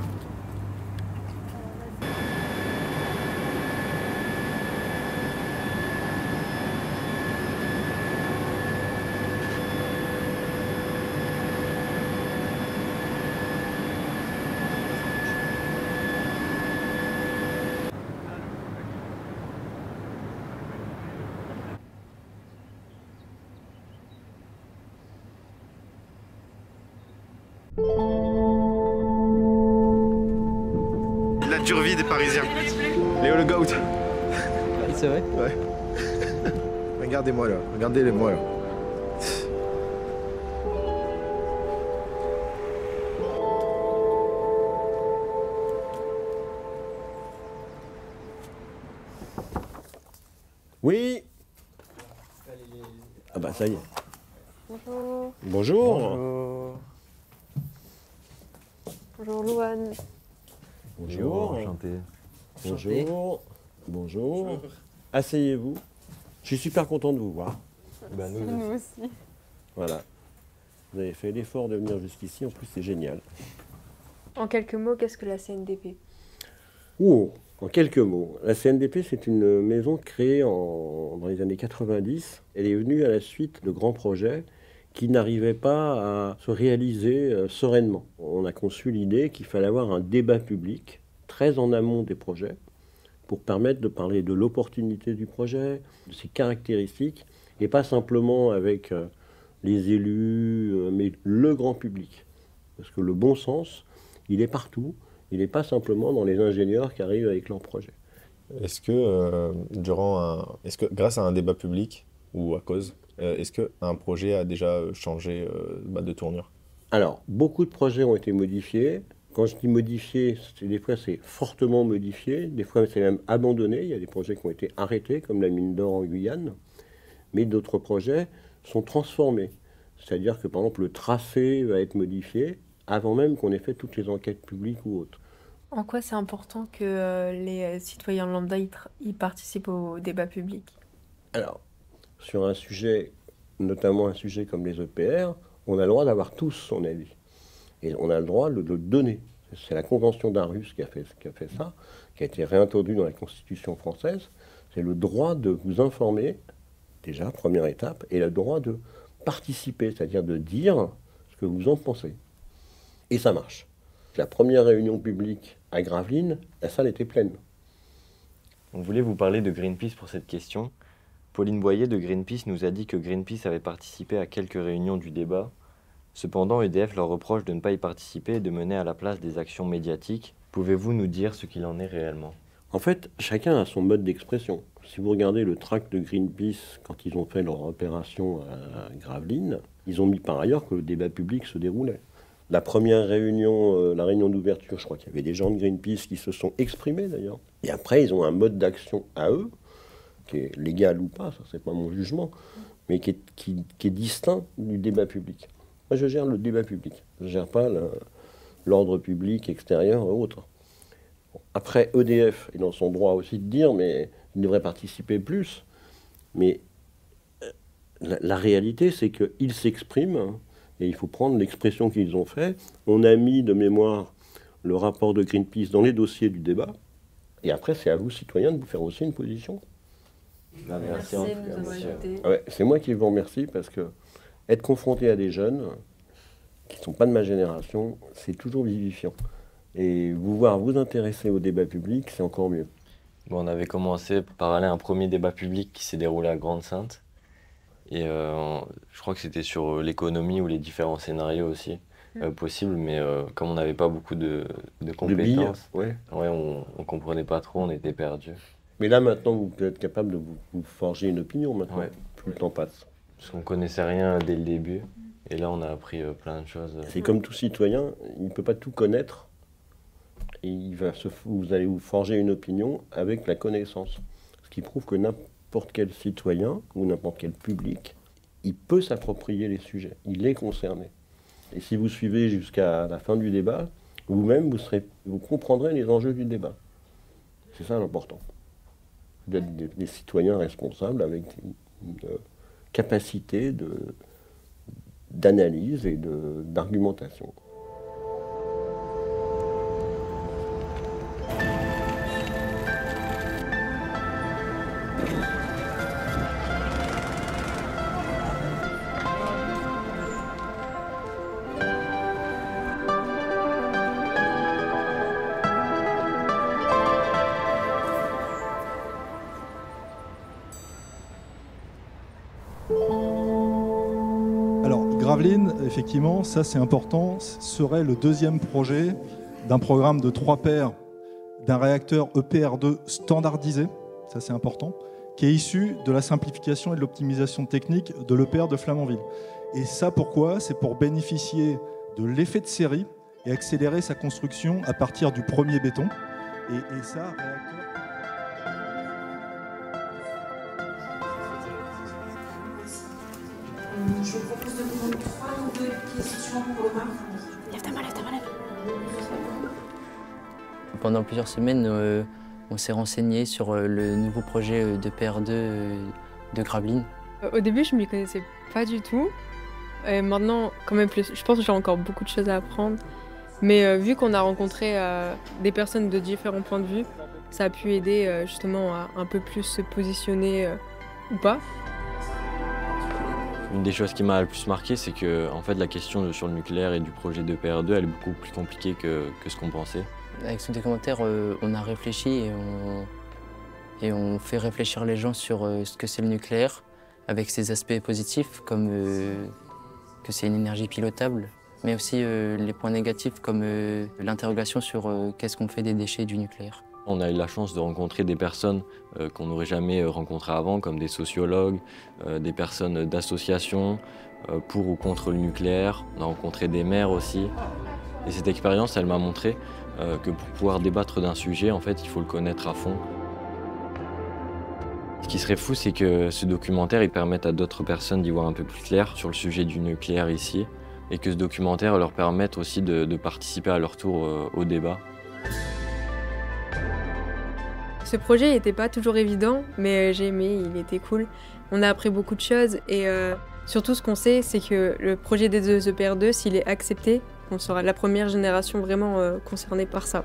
La dure vie des Parisiens. Léo le goat. C'est vrai? Ouais. Regardez-moi là, regardez-les-moi là. Oui. Ah bah ça y est. Bonjour. Bonjour. Bonjour. Bonjour Louane. Bonjour. Enchanté. Bonjour. Bonjour. Asseyez-vous. Je suis super content de vous voir. Nous aussi. Voilà. Vous avez fait l'effort de venir jusqu'ici, en plus c'est génial. En quelques mots, qu'est-ce que la CNDP? Oh, en quelques mots, la CNDP c'est une maison créée dans les années 90. Elle est venue à la suite de grands projets qui n'arrivaient pas à se réaliser sereinement. On a conçu l'idée qu'il fallait avoir un débat public très en amont des projets pour permettre de parler de l'opportunité du projet, de ses caractéristiques, et pas simplement avec les élus, mais le grand public. Parce que le bon sens, il est partout, il n'est pas simplement dans les ingénieurs qui arrivent avec leur projet. Est-ce que, grâce à un débat public, ou à cause, est-ce qu'un projet a déjà changé de tournure? Alors, beaucoup de projets ont été modifiés. Quand je dis modifié, des fois c'est fortement modifié, des fois c'est même abandonné. Il y a des projets qui ont été arrêtés, comme la mine d'or en Guyane, mais d'autres projets sont transformés. C'est-à-dire que par exemple le tracé va être modifié avant même qu'on ait fait toutes les enquêtes publiques ou autres. En quoi c'est important que les citoyens lambda y participent au débat public? Alors, sur un sujet, notamment un sujet comme les EPR, on a le droit d'avoir tous son avis. Et on a le droit de le donner. C'est la Convention d'Aarhus qui a fait ça, qui a été réintroduit dans la Constitution française. C'est le droit de vous informer, déjà, première étape, et le droit de participer, c'est-à-dire de dire ce que vous en pensez. Et ça marche. La première réunion publique à Gravelines, la salle était pleine. On voulait vous parler de Greenpeace pour cette question. Pauline Boyer de Greenpeace nous a dit que Greenpeace avait participé à quelques réunions du débat. Cependant, EDF leur reproche de ne pas y participer et de mener à la place des actions médiatiques. Pouvez-vous nous dire ce qu'il en est réellement? En fait, chacun a son mode d'expression. Si vous regardez le tract de Greenpeace, quand ils ont fait leur opération à Gravelines, ils ont mis par ailleurs que le débat public se déroulait. La première réunion, la réunion d'ouverture, je crois qu'il y avait des gens de Greenpeace qui se sont exprimés d'ailleurs. Et après, ils ont un mode d'action à eux, qui est légal ou pas, ça c'est pas mon jugement, mais qui est distinct du débat public. Moi, je gère le débat public. Je ne gère pas l'ordre public extérieur ou autre. Après, EDF est dans son droit aussi de dire, mais il devrait participer plus. Mais la réalité, c'est qu'ils s'expriment, et il faut prendre l'expression qu'ils ont fait. On a mis de mémoire le rapport de Greenpeace dans les dossiers du débat. Et après, c'est à vous, citoyens, de vous faire aussi une position. Merci, c'est moi qui vous remercie, parce que être confronté à des jeunes qui ne sont pas de ma génération, c'est toujours vivifiant. Et vous voir vous intéresser au débat public, c'est encore mieux. Bon, on avait commencé par aller à un premier débat public qui s'est déroulé à Grande-Synthe. Et je crois que c'était sur l'économie ou les différents scénarios aussi possibles, mais comme on n'avait pas beaucoup de compétences, on ne comprenait pas trop, on était perdus. Mais là maintenant, vous êtes capable de vous forger une opinion maintenant, plus le temps passe. Parce qu'on ne connaissait rien dès le début, et là on a appris plein de choses. C'est comme tout citoyen, il ne peut pas tout connaître, et vous allez vous forger une opinion avec la connaissance. Ce qui prouve que n'importe quel citoyen ou n'importe quel public, il peut s'approprier les sujets, il est concerné. Et si vous suivez jusqu'à la fin du débat, vous-même vous comprendrez les enjeux du débat. C'est ça l'important. D'être des citoyens responsables avec une capacité d'analyse et d'argumentation. Gravelines, effectivement, ça c'est important, serait le deuxième projet d'un programme de 3 paires d'un réacteur EPR2 standardisé, ça c'est important, qui est issu de la simplification et de l'optimisation technique de l'EPR de Flamanville. Et ça pourquoi? C'est pour bénéficier de l'effet de série et accélérer sa construction à partir du premier béton. Et ça, réacteur... Je vous propose de prendre 3 nouvelles questions pour Omar. Lève ta main, lève ta main, lève. Pendant plusieurs semaines, on s'est renseigné sur le nouveau projet d'EPR2 de Gravelines. Au début, je ne m'y connaissais pas du tout. Et maintenant, quand même plus. Je pense que j'ai encore beaucoup de choses à apprendre. Mais vu qu'on a rencontré des personnes de différents points de vue, ça a pu aider justement à un peu plus se positionner ou pas. Une des choses qui m'a le plus marqué, c'est que en fait, la question sur le nucléaire et du projet d'EPR2, elle est beaucoup plus compliquée que ce qu'on pensait. Avec ce documentaire, on a réfléchi et on fait réfléchir les gens sur ce que c'est le nucléaire, avec ses aspects positifs, comme que c'est une énergie pilotable, mais aussi les points négatifs, comme l'interrogation sur qu'est-ce qu'on fait des déchets du nucléaire. On a eu la chance de rencontrer des personnes qu'on n'aurait jamais rencontrées avant, comme des sociologues, des personnes d'associations pour ou contre le nucléaire. On a rencontré des maires aussi. Et cette expérience, elle m'a montré que pour pouvoir débattre d'un sujet, en fait, il faut le connaître à fond. Ce qui serait fou, c'est que ce documentaire il permette à d'autres personnes d'y voir un peu plus clair sur le sujet du nucléaire ici, et que ce documentaire leur permette aussi de participer à leur tour au débat. Ce projet n'était pas toujours évident, mais j'ai aimé, il était cool. On a appris beaucoup de choses et surtout ce qu'on sait, c'est que le projet des EPR2, s'il est accepté, on sera la première génération vraiment concernée par ça.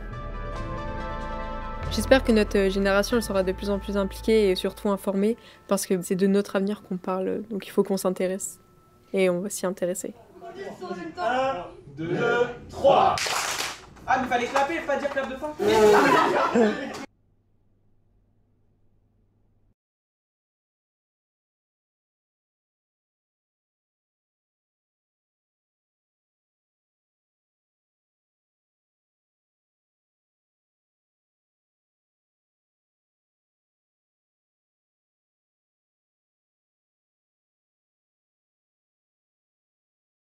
J'espère que notre génération elle sera de plus en plus impliquée et surtout informée, parce que c'est de notre avenir qu'on parle, donc il faut qu'on s'intéresse. Et on va s'y intéresser. 1, 2, 3. Ah, mais fallait clapper, pas dire clap de fin.